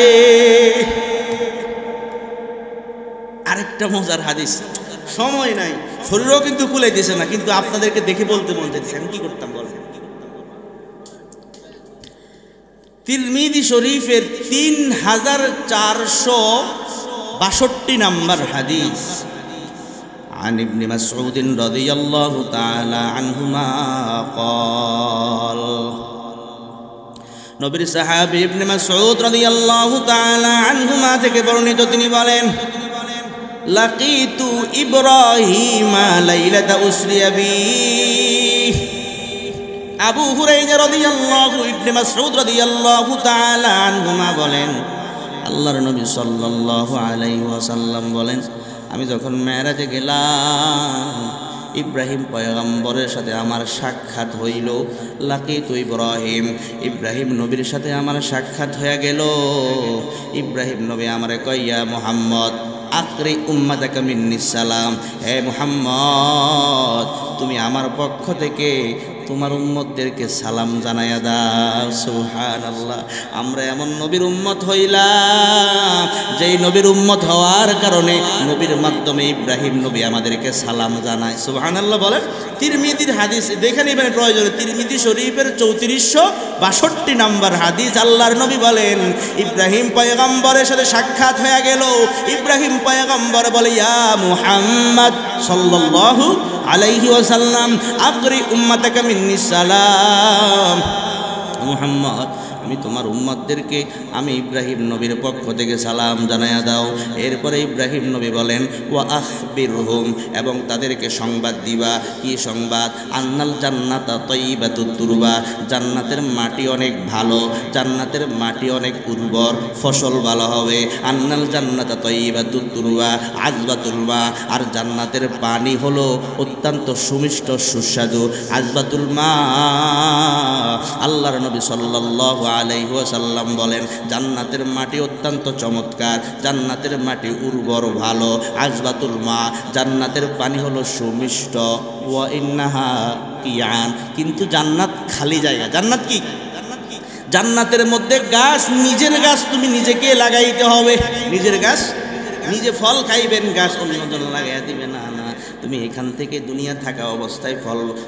আরেকটা মজার হাদিস, সময় নাই, শরীরও কিন্তু কুলাইতেছে না, কিন্তু আপনাদেরকে দেখে বলতে মন চাইছে, আমি কি করতাম বলেন? তিরমিজি শরীফের 3462 নম্বর হাদিস, عن ابن مسعود رضي الله تعالى عنهما قال, নবীর সাহাবী ইবনে মাসউদ রাদিয়াল্লাহু তাআলা আনহুমা থেকে বর্ণিত, তিনি বলেন, লাকিতু ইব্রাহিমা লাইলাতা উসরিয়া বি। আবু হুরায়রা রাদিয়াল্লাহু ইবনে মাসউদ রাদিয়াল্লাহু তাআলা আনহুমা বলেন, আল্লাহর নবী সাল্লাল্লাহু আলাইহি ওয়াসাল্লাম বলেন, আমি যখন মেরাজে গেলাম ইব্রাহিম পয়গম্বরের সাথে আমার সাক্ষাৎ হইল। লাকিতু ইব্রাহিম, ইব্রাহিম নবীর সাথে আমার সাক্ষাৎ হয়ে গেল। ইব্রাহিম নবী আমারে কয়, ইয়া মুহাম্মদ আকরি উম্মাতাকা মিন্নিস সালাম, হে মুহাম্মদ তুমি আমার পক্ষ থেকে তোমার উম্মতদেরকে সালাম জানাইয়া দাও। সুবহানাল্লাহ, আমরা এমন নবীর উম্মত হইলাম যেই নবীর উম্মত হওয়ার কারণে নবীর মাধ্যমে ইব্রাহিম নবী আমাদেরকে সালাম জানায়। সুবহানাল্লাহ বলেন। তিরমিজির হাদিস দেখে নেবেন প্রয়োজনে, তিরমিজি শরীফের 3462 নম্বর হাদিস, আল্লাহর নবী বলেন, ইব্রাহিম পয়গম্বরের সাথে সাক্ষাৎ হয়ে গেল। ইব্রাহিম পয়গম্বর বলে, ইয়া মুহাম্মদ সাল্লাল্লাহু আলাইহি ওয়াসাল্লাম আকরি উম্মাতাকা মিন্নিস সালাম, মুহাম্মদ আমি তোমার উম্মতদেরকে আমি ইব্রাহিম নবীর পক্ষ থেকে সালাম জানাইয়া দাও। এরপরে ইব্রাহিম নবী বলেন, ওয়া আখবিরহুম, এবং তাদেরকে সংবাদ দিবা। কি সংবাদ? আন্নাল জান্নাতা তাইয়্যিবাতুত তুরবা, জান্নাতের মাটি অনেক ভালো, জান্নাতের মাটি অনেক উর্বর, ফসল ভালো হবে। আন্নাল জান্নাতা তাইয়্যিবাতুত তুরবা আযবাতুল মা, আর জান্নাতের পানি হলো অত্যন্ত সুমিষ্ট সুস্বাদু, আযবাতুল মা। আল্লাহর নবী সাল্লাল্লাহু আলাইহি ওয়াসাল্লাম বলেন, জান্নাতের মাটি অত্যন্ত চমৎকার, জান্নাতের মাটি উর্বর ভালো, আযবাতুল মা, জান্নাতের পানি হলো সুমিষ্ট, ওয়া ইন্নাহা কিয়ান, কিন্তু জান্নাত খালি জায়গা। জান্নাত কি? জান্নাতের মধ্যে গাছ, নিজের গাছ তুমি নিজেকে লাগাইতে হবে। নিজের গাছ নিজে ফল খাইবেন, গাছ অন্যজন লাগাইয়া দিবে না। না, তুমি এখান থেকে দুনিয়া থাকা অবস্থায়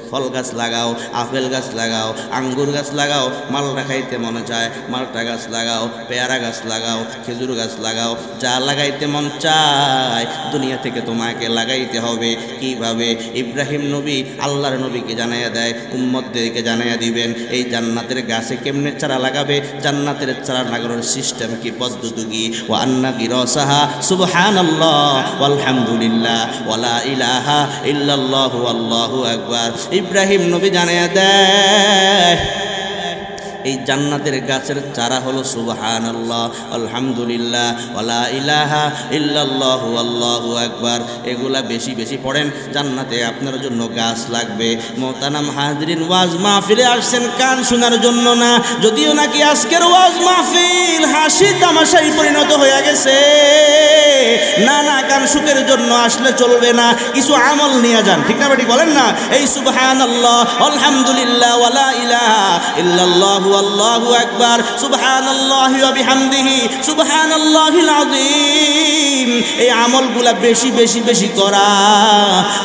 ফল গাছ লাগাও, আপেল গাছ লাগাও, আঙ্গুর গাছ লাগাও, মালটা খাইতে মনে চায় মালটা গাছ লাগাও, পেয়ারা গাছ লাগাও, খেজুর গাছ লাগাও, যা লাগাইতে মন চায় দুনিয়া থেকে তোমাকে লাগাইতে হবে। কিভাবে? ইব্রাহিম নবী আল্লাহর নবীকে জানাইয়া দেয়, উম্মতদেরকে জানাইয়া দিবেন এই জান্নাতের গাছে কেমনে চারা লাগাবে, জান্নাতের চারা লাগানোর সিস্টেম কি, পদ্ধতি কি। ওয়া আন্না গিরসাহা সুবহানাল্লাহ ওয়ালহামদুলিল্লাহ ওয়ালা ইলাহা ইল্লাল্লাহু আল্লাহু আকবার। ইব্রাহিম নবী জানাইয়া দেয় এই জান্নাতের গাছের চারা হলো সুবহানাল্লাহ, আলহামদুলিল্লাহ, ওয়ালা ইলাহা ইল্লাল্লাহু আল্লাহু আকবার। এগুলা বেশি বেশি পড়েন, জান্নাতে আপনার জন্য গাছ লাগবে। মোহতারাম হাজরিন, ওয়াজ মাহফিলে আসছেন কান শোনার জন্য না, যদিও নাকি আজকের ওয়াজ মাহফিল হাসি তামাশায় পরিণত হয়ে গেছে। না না, কান সুখের জন্য আসলে চলবে না, কিছু আমল নিয়ে যান, ঠিক না বেটি বলেন না? এই সুবহানাল্লাহ, আলহামদুলিল্লাহ, ওয়ালা ইলাহা ইল্লাল্লাহু আল্লাহু আকবার, সুবহানাল্লাহি ওয়া বিহামদিহি সুবহানাল্লাহিল আযীম, এই আমলগুলা বেশি বেশি বেশি করা,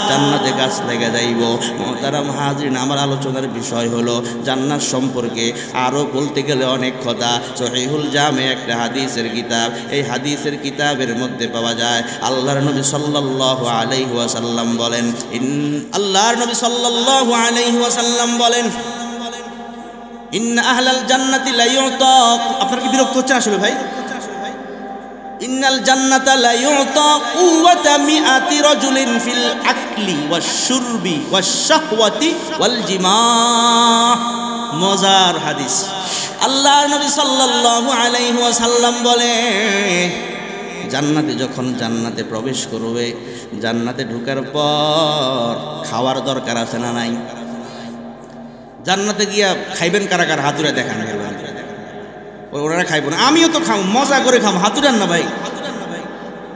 জান্নাতে গাছ লেগে যাইব। মুহতারাম হাজরিন, আমার আলোচনার বিষয় হলো জান্নাত সম্পর্কে আরও বলতে গেলে অনেক কথা। সহিহুল জামে একটা হাদিসের কিতাব, এই হাদিসের কিতাবের মধ্যে পাওয়া যায় আল্লাহর নবী সাল্লাল্লাহু আলাইহি ওয়াসাল্লাম বলেন, আল্লাহর নবী সাল্লাল্লাহু আলাইহি ওয়াসাল্লাম বলেন, ইন্না আহলাল জান্নাতি লা ইউতা। আপনার কি বিরক্ত হচ্ছে আসলে ভাই? ইন্নাল জান্নাতা লা ইউতা কুওয়াতা মিআতি রাজুলিন ফিল আকলি ওয়াশ শুরবি ওয়াশ শাহওয়াতি ওয়াল জিমাহ। মজার হাদিস। আল্লাহর নবী সাল্লাল্লাহু আলাইহি ওয়াসাল্লাম বলে, জান্নাতে যখন জান্নাতে প্রবেশ করবে, জান্নাতে ঢোকার পর খাওয়ার দরকার আছে না নাই? জান্নাতে গিয়া খাইবেন কারা কারা? হাতুরা দেখান, ওনারা খাইব না, আমিও তো খাও, মজা করে খাম, হাতুরান না ভাই।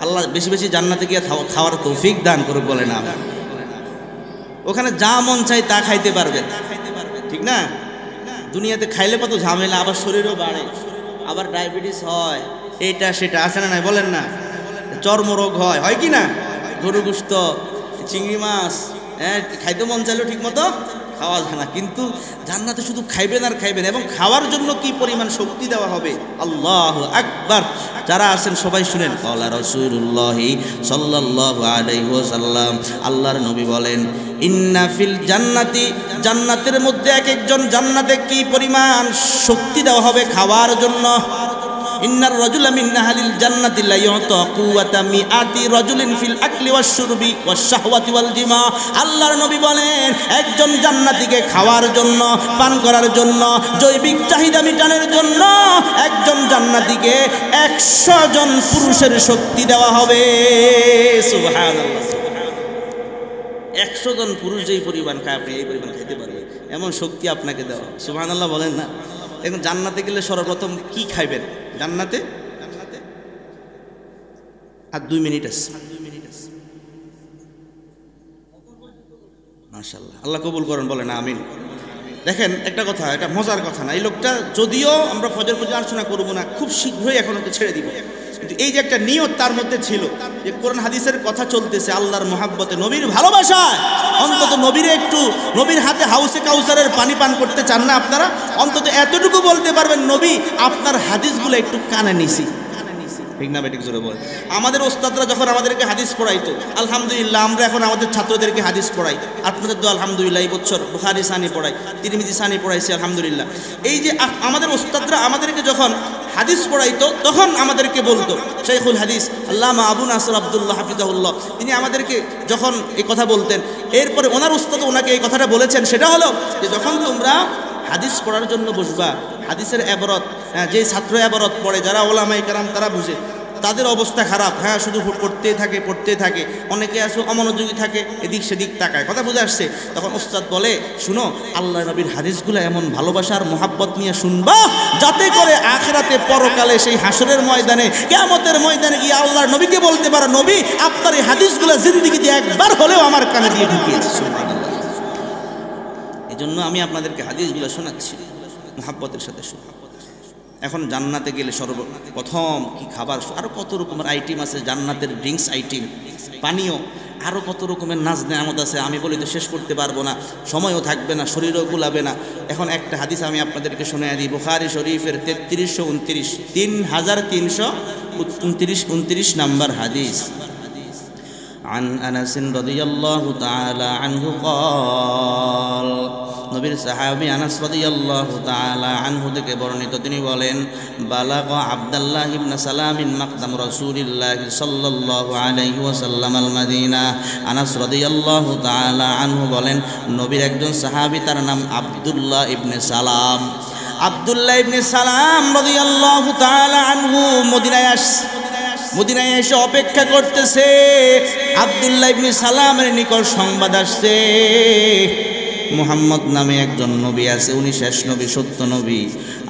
আল্লাহ বেশি বেশি জান্নাতে গিয়া খাওয়ার তৌফিক দান করে, বলে না? ওখানে যা মন চাই তা খাইতে পারবেন, ঠিক না? দুনিয়াতে খাইলে কত ঝামেলা, আবার শরীরও বাড়ে, আবার ডায়াবেটিস হয়, এইটা সেটা আছে না নাই বলেন না? চর্মরোগ হয় কি না? গরু গোশত, চিংড়ি মাছ, খাইতে মন চাইলেও ঠিক মতো খাওয়া যায় না। কিন্তু জান্নাতে শুধু খাইবেন আর খাইবেন, এবং খাওয়ার জন্য কি পরিমাণ শক্তি দেওয়া হবে, আল্লাহু আকবার। যারা আছেন সবাই শুনেন, ক্বালা রাসূলুল্লাহি সাল্লাল্লাহু আলাইহি ওয়াসাল্লাম, আল্লাহর নবী বলেন, ইন্না ফিল জান্নাতি, জান্নাতের মধ্যে এক একজন জান্নাতে কি পরিমাণ শক্তি দেওয়া হবে খাওয়ার জন্য। ইন্নার রাজুলা মিন আহলিল জান্নাতি লা ইউতা কুওয়াতা মিআতি রাজুলিন ফিল আকলি ওয়াশ শুরবি ওয়াশ শাহওয়াতি ওয়াল জিমা। আল্লাহর নবী বলেন, একজন জান্নাতীকে খাওয়ার জন্য, পান করার জন্য, জৈবিক চাহিদা মিটানোর জন্য একজন জান্নাতীকে 100 জন পুরুষের শক্তি দেওয়া হবে। সুবহানাল্লাহ, 100 জন পুরুষ যেই পরিমাণ খায়, আপনি এই পরিমাণ খেতে পারবেন, এমন শক্তি আপনাকে দেওয়া। সুবহানাল্লাহ বলেন না? এখন জান্নাতে গেলে সর্বপ্রথম কি খাইবেন? জান্নাতে আর 2 মিনিট আছে, মাশাআল্লাহ, আল্লাহ কবুল করেন, বলেন আমিন। দেখেন একটা কথা, এটা মজার কথা না, এই লোকটা যদিও আমরা ফজর পূজা আলোচনা করব না, খুব শীঘ্রই এখন ওকে ছেড়ে দিব, কিন্তু এই যে একটা নিয়ত তার মধ্যে ছিল যে কোরআন হাদিসের কথা চলতেছে, আল্লাহর মহাব্বতে, নবীর ভালোবাসায়, অন্তত নবীরে একটু, নবীর হাতে হাউসে কাউসারের পানি পান করতে চান না আপনারা? অন্তত এতটুকু বলতে পারবেন, নবী আপনার হাদিসগুলো একটু কানে নিছি, ঠিক না বেঠিক? জোরে বল। আমাদের ওস্তাদরা যখন আমাদেরকে হাদিস পড়াইতো, আলহামদুলিল্লাহ, আমরা এখন আমাদের ছাত্রদেরকে হাদিস পড়াই। আপনাদের তো আলহামদুলিল্লাহ এই বছর বুখারী সানি পড়াই, তিরমিজি সানি পড়াইছি, আলহামদুলিল্লাহ। এই যে আমাদের ওস্তাদরা আমাদেরকে যখন হাদিস পড়াইতো, তখন আমাদেরকে বলতো, শাইখুল হাদিস আল্লামা আবু নাসর আব্দুল্লাহ হাফিজাহুল্লাহ, তিনি আমাদেরকে যখন এই কথা বলতেন, এরপরে ওনার ওস্তাদ ওনাকে এই কথাটা বলেছেন, সেটা হলো যে যখন তোমরা হাদিস পড়ার জন্য বসবা, হাদিসের এবারত, যে ছাত্র এবারত পড়ে, যারা ওলামায়ে কেরাম তারা বুঝে, তাদের অবস্থা খারাপ, শুধু পড়তে থাকে, অনেকে আছে অমনোযোগী থাকে, এদিক সেদিক তাকায়, কথা বুঝে আসছে। তখন ওস্তাদ বলে, শুনো, আল্লাহ নবীর হাদিসগুলো এমন ভালোবাসার মোহাব্বত নিয়ে শুনবা, যাতে করে আখিরাতে পরকালে সেই হাসরের ময়দানে, কিয়ামতের ময়দানে গিয়ে আল্লাহর নবীকে বলতে পারো, নবী আপনার এই হাদিসগুলো জিন্দেগিতে একবার হলেও আমার কানে দিয়ে ঢুকিয়েছে। এই জন্য আমি আপনাদেরকে হাদিসগুলো শোনাচ্ছি, মোহাব্বতের সাথে শুনো। এখন জান্নাতে গেলে সর্বপ্রথম কি খাবার, আরও কত রকমের আইটেম আছে জান্নাতের, ড্রিঙ্কস আইটেম, পানীয়, আরও কত রকমের নাজ নেয়ামত আছে, আমি বলি তো শেষ করতে পারবো না, সময়ও থাকবে না, শরীরও কুলাবে না। এখন একটা হাদিস আমি আপনাদেরকে শোনাই দিই, বুখারী শরীফের 3329, 3329 নাম্বার হাদিস। عن أنس رضي الله تعالى عنه قال, নবীর সাহাবী আনাস রাদিয়াল্লাহু তাআলা আনহু থেকে বর্ণিত, তিনি বলেন, বালাগা আব্দুল্লাহ ইবনে সালামিন মাকদাম রাসূলিল্লাহ সাল্লাল্লাহু আলাইহি ওয়াসাল্লাম আল মদিনা। আনাস রাদিয়াল্লাহু তাআলা আনহু বলেন, নবীর একজন সাহাবী, তার নাম আব্দুল্লাহ ইবনে সালাম। আব্দুল্লাহ ইবনে সালাম রাদিয়াল্লাহু তাআলা আনহু মদিনায় এসে অপেক্ষা করতেছে। আব্দুল্লাহ ইবনে সালামের নিকট সংবাদ আসছে, মুহাম্মদ নামে একজন নবী আছে, উনি শেষ নবী, সত্য নবী।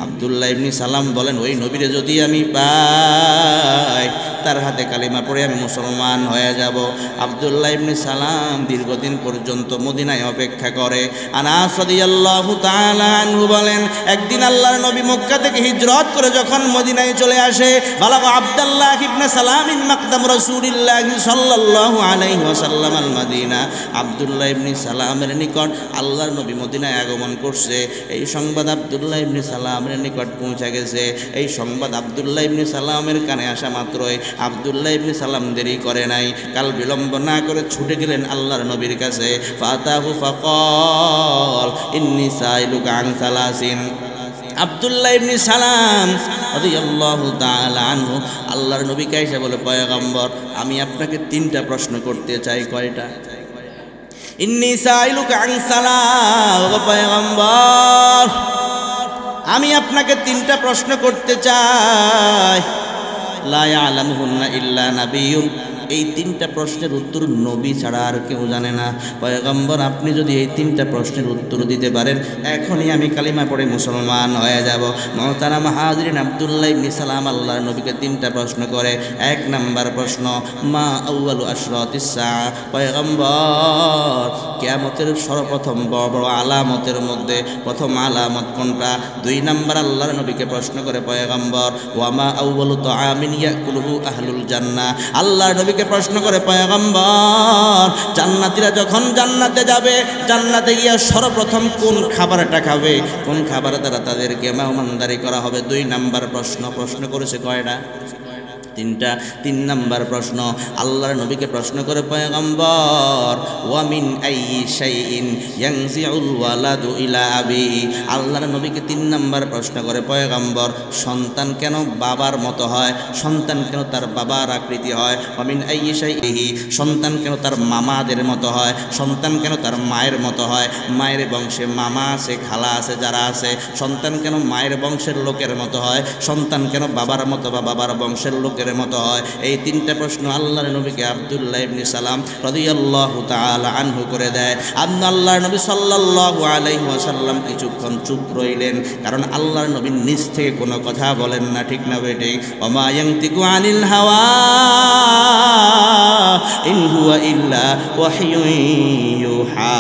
আব্দুল্লাহ ইবনে সালাম বলেন, ওই নবীরে যদি আমি পাই, তার হাতে কালিমা পড়ে আমি মুসলমান হয়ে যাব। আব্দুল্লাহ ইবনে সালাম দীর্ঘদিন পর্যন্ত মদিনায় অপেক্ষা করে। আনাস রাদিয়াল্লাহু তাআলা আনহু বলেন, একদিন আল্লাহর নবী মক্কা থেকে হিজরত করে যখন মদিনায় চলে আসে, বালাগা আব্দুল্লাহ ইবনে সালাম ইন মাকদাম রাসূলিল্লাহ সাল্লাল্লাহু আলাইহি ওয়াসাল্লাম আল মদিনা। আব্দুল্লাহ ইবনে সালামের নিকট আল্লাহর নবী মদিনায় আগমন করছে, এই সংবাদ আব্দুল্লাহ ইবনে সালামের নিকট পৌঁছে গেছে। এই সংবাদ আব্দুল্লাহ ইবনে সালামের কানে আসা মাত্রই আব্দুল্লাহ ইবনে সালাম দেরি করে নাই, কাল বিলম্ব না করে ছুটে গেলেন আল্লাহর নবীর কাছে। ফাতাহু ফাকাল ইন্নী সাইলুকা আন সালাসিন। আব্দুল্লাহ ইবনে সালাম রাদিয়াল্লাহু তাআলা আনহু আল্লাহর নবীকে এসে বলে, পয়গম্বর, আমি আপনাকে 3টা প্রশ্ন করতে চাই। কয়টা? ইন্নী সাইলুকা আন সালাস। ও পয়গম্বর, আমি আপনাকে 3টা প্রশ্ন করতে চাই। লা ইয়ালামুহুন্না ইল্লা নাবিয়্যুন। এই 3টা প্রশ্নের উত্তর নবী ছাড়া আর কেউ জানে না। পয়গম্বর, আপনি যদি এই 3টা প্রশ্নের উত্তর দিতে পারেন, এখনই আমি কালিমা পড়ে মুসলমান হয়ে যাব। মুহতারাম হাজিরিন, আব্দুল্লাহ ইবনে সালাম আল্লাহর নবীকে 3টা প্রশ্ন করে। 1 নাম্বার প্রশ্ন, মা আউয়ালু আশরাতিস সাআ। পয়গম্বর, কিয়ামতের সর্বপ্রথম বড় বড় আলামতের মধ্যে প্রথম আলামত কোনটা? 2 নাম্বার আল্লাহর নবীকে প্রশ্ন করে পয়গম্বর, ওয়া মা আউয়ালু তাআমিন ইয়াকুলুহু আহলুল জান্নাহ। আল্লাহর নবীকে প্রশ্ন করে পয়গম্বর, জান্নাতীরা যখন জান্নাতে যাবে, জান্নাতে গিয়ে সর্বপ্রথম কোন খাবারটা খাবে, কোন খাবার দ্বারা তাদেরকে মেহমানদারি করা হবে? 2 নাম্বার প্রশ্ন করেছে। কয়টা? 3টা। 3 নাম্বার প্রশ্ন আল্লাহর নবীকে প্রশ্ন করে পয়গম্বর, ওয়া মিন আইয়ি শাইইন ইয়ানজিউল ওয়ালাদু ইলা আবি। আল্লাহর নবীকে 3 নাম্বার প্রশ্ন করে পয়গম্বর, সন্তান কেন বাবার মতো হয়? সন্তান কেন তার বাবার আকৃতি হয়? ওয়া মিন আইয়ি শাইইহি, সন্তান কেন তার মামাদের মতো হয়? সন্তান কেন তার মায়ের মতো হয়? মায়ের বংশে মামা আছে, খালা আছে, যারা আছে, সন্তান কেন মায়ের বংশের লোকের মতো হয়? সন্তান কেন বাবার মতো বা বাবার বংশের লোকের মতো হয়? এই 3টা প্রশ্ন আল্লাহর নবীকে আব্দুল্লাহ ইবনে সালাম রাদিয়াল্লাহু তাআলা আনহু করে দেয়। আল্লাহর নবী সাল্লাল্লাহু আলাইহি ওয়াসাল্লাম কিছুক্ষণ চুপ রইলেন, কারণ আল্লাহর নবী নিজ থেকে কোনো কথা বলেন না, ঠিক না বেটে? ওয়া মা ইয়ানতিকু আনিল হাওয়া ইন হুয়া ইল্লা ওয়াহয়ুন ইউহা।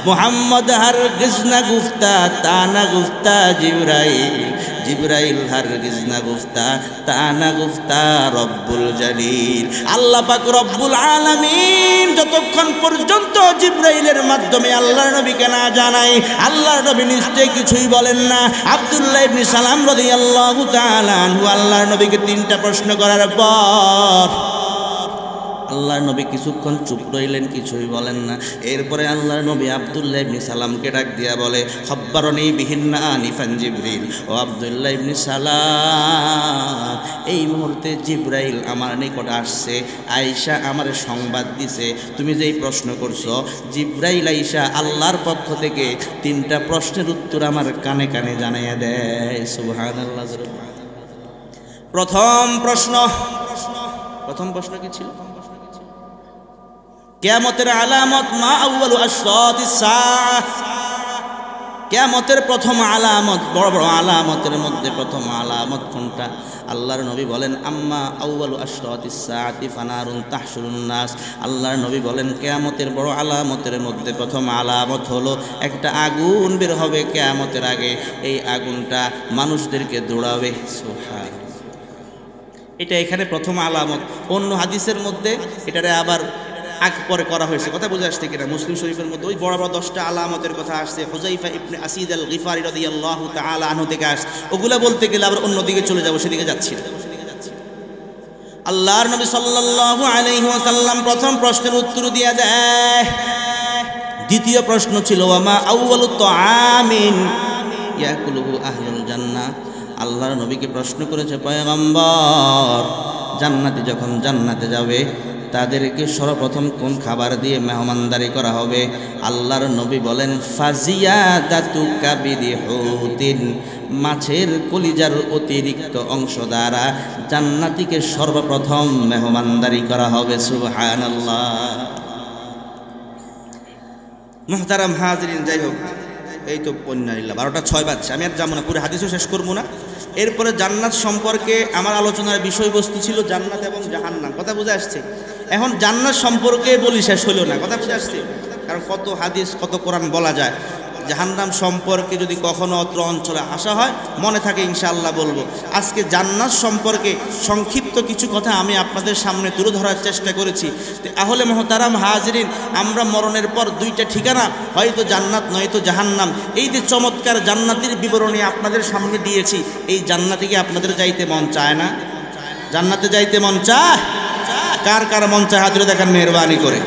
মুহাম্মদ হরগিজ না গুফতা তা না গুফতা জিবরাইল, জিবরাইল হরগিজ না গুফতা তা না গুফতা রব্বুল জলিল। আল্লাহ পাক রব্বুল আলামিন যতক্ষণ পর্যন্ত জিবরাইলের মাধ্যমে আল্লাহর নবীকে না জানায়, আল্লাহর নবী নিশ্চয় কিছুই বলেন না। আব্দুল্লাহ ইবনে সালাম রাদিয়াল্লাহু তাআলা আনহু আল্লাহর নবীকে 3টা প্রশ্ন করার পর আল্লাহর নবী কিছুক্ষণ চুপ রইলেন, কিছুই বলেন না। এরপরে আল্লাহর নবী আব্দুল্লাহ ইবনে সালামকে ডাক দিয়া বলে, খব্বারনি বিহিন্না আনিফান জিবরিল। ও আব্দুল্লাহ ইবনে সালাম, এই মুহূর্তে জিবরাইল আমার নিকট আসছে, আয়েশা আমার সংবাদ দিছে, তুমি যেই প্রশ্ন করছো, জিবরাইল আয়েশা আল্লাহর পক্ষ থেকে 3টা প্রশ্নের উত্তর আমার কানে কানে জানাইয়া দেয়। সুবহানাল্লাহ। প্রথম প্রশ্ন কি ছিল? কিয়ামতের আলামত, মা আউয়ালু আশরাতিস সাআ। কিয়ামতের প্রথম আলামত, বড় বড় আলামতের মধ্যে প্রথম আলামত কোনটা? আল্লাহর নবী বলেন, আম্মা আউয়ালু আশরাতিস সাআতি ফানারুন তাহশুরুন নাস। আল্লাহর নবী বলেন, কিয়ামতের বড় আলামতের মধ্যে প্রথম আলামত হলো একটা আগুন বের হবে কিয়ামতের আগে, এই আগুনটা মানুষদেরকে দৌড়াবে। সুবহানাল্লাহ। এটা এখানে প্রথম আলামত। অন্য হাদিসের মধ্যে এটারে আবার আগ পরে করা হয়েছে, কথা বুঝে আসছে কিনা? মুসলিম শরীফের মধ্যে ওই বড় বড় 10টা আলামতের কথা আসছে। হুযাইফা ইবনে আসিদ আল গিফারি রাদিয়াল্লাহু তাআলা আনহু থেকে আসছে। ওগুলা বলতে গেলে আবার অন্যদিকে চলে যাব, সেদিকে যাচ্ছি। আল্লাহর নবী সাল্লাল্লাহু আলাইহি ওয়াসাল্লাম প্রথম প্রশ্নের উত্তর দিয়ে দেয়। দ্বিতীয় প্রশ্ন ছিল, ওয়া মা আউয়ালু তাআমিন ইয়াকুলুহু আহলুল জান্নাহ। আল্লাহর নবীকে প্রশ্ন করেছে, পয়গম্বর, জান্নাতে যখন জান্নাতে যাবে, তাদেরকে সর্বপ্রথম কোন খাবার দিয়ে মেহমানদারি করা হবে? আল্লাহর নবী বলেন ফাজিয়াদাতু কাবিদি হুতিন, মাছের কলিজার অতিরিক্ত অংশ দ্বারা জান্নাতীকে সর্বপ্রথম মেহমানদারি করা হবে। সুবহানাল্লাহ। মুহতারাম হাজরিন, যাই হোক, এই তো পণ্যাল্লাহ 12:06 বাজছে, আমি আর যাবো না, পুরো হাদিসও শেষ করবো না। এরপরে জান্নাত সম্পর্কে আমার আলোচনার বিষয়বস্তু ছিল জান্নাত এবং জাহান্নাম, কথা বুঝে আসছে? এখন জান্নাত সম্পর্কে বলি, শেষ হলো না, কথা বুঝে আসছে? কারণ কত হাদিস কত কোরআন বলা যায়। জাহান্নাম সম্পর্কে যদি কখনো অত্র অঞ্চলে আসা হয় মনে থাকে ইনশাআল্লাহ বলবো। আজকে জান্নাত সম্পর্কে সংক্ষিপ্ত কিছু কথা আমি আপনাদের সামনে তুলে ধরার চেষ্টা করেছি। তাহলে মুহতারাম হাজরিন, আমরা মরণের পর দুইটা ঠিকানা, হয়তো জান্নাত নয়তো জাহান্নাম। এই যে চমৎকার জান্নাতের বিবরণী আপনাদের সামনে দিয়েছি, এই জান্নাতে কি আপনাদের যাইতে মন চায় না? জান্নাতে যাইতে মন চায়? কার কার মন চায় হাত তুলে দেখান মেহেরবানি করে।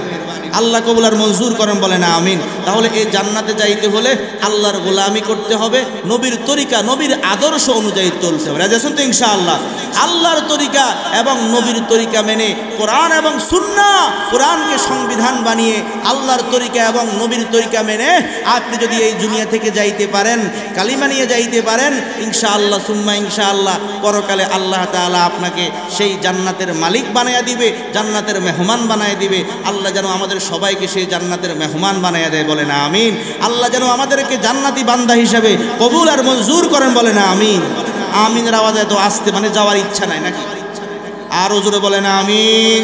আল্লাহ কবুল আর মঞ্জুর করেন, বলে না আমিন। তাহলে এই জান্নাতে যাইতে হলে আল্লাহর গোলামি করতে হবে, নবীর তরিকা নবীর আদর্শ অনুযায়ী চলতে হবে। রাজি আছেন তো ইনশাআল্লাহ? আল্লাহর তরিকা এবং নবীর তরিকা মেনে, কোরআন এবং সুন্নাহ, কোরআনকে সংবিধান বানিয়ে আল্লাহর তরিকা এবং নবীর তরিকা মেনে আপনি যদি এই দুনিয়া থেকে যাইতে পারেন, কালিমা নিয়ে যাইতে পারেন, ইনশাআল্লাহ সুম্মা ইনশাআল্লাহ পরকালে আল্লাহ তাআলা আপনাকে সেই জান্নাতের মালিক বানায়া দিবে, জান্নাতের মেহমান বানায়া দিবে। আল্লাহ যেন আমাদের সবাইকে সেই জান্নাতের মেহমান বানায়া দেয়, বলে না আমিন। আল্লাহ যেন আমাদেরকে জান্নাতি বান্দা হিসেবে কবুল আর মঞ্জুর করেন, বলে না আমিন। আমিনের আওয়াজ এত আসতে মানে যাওয়ার ইচ্ছা নাই নাকি? আরো জোরে বলে না আমিন।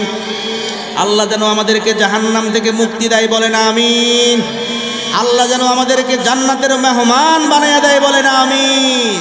আল্লাহ যেন আমাদেরকে জাহান্নাম থেকে মুক্তি দেয়, বলে না আমিন। আল্লাহ যেন আমাদেরকে জান্নাতের মেহমান বানায়া দেয়, বলে না আমিন।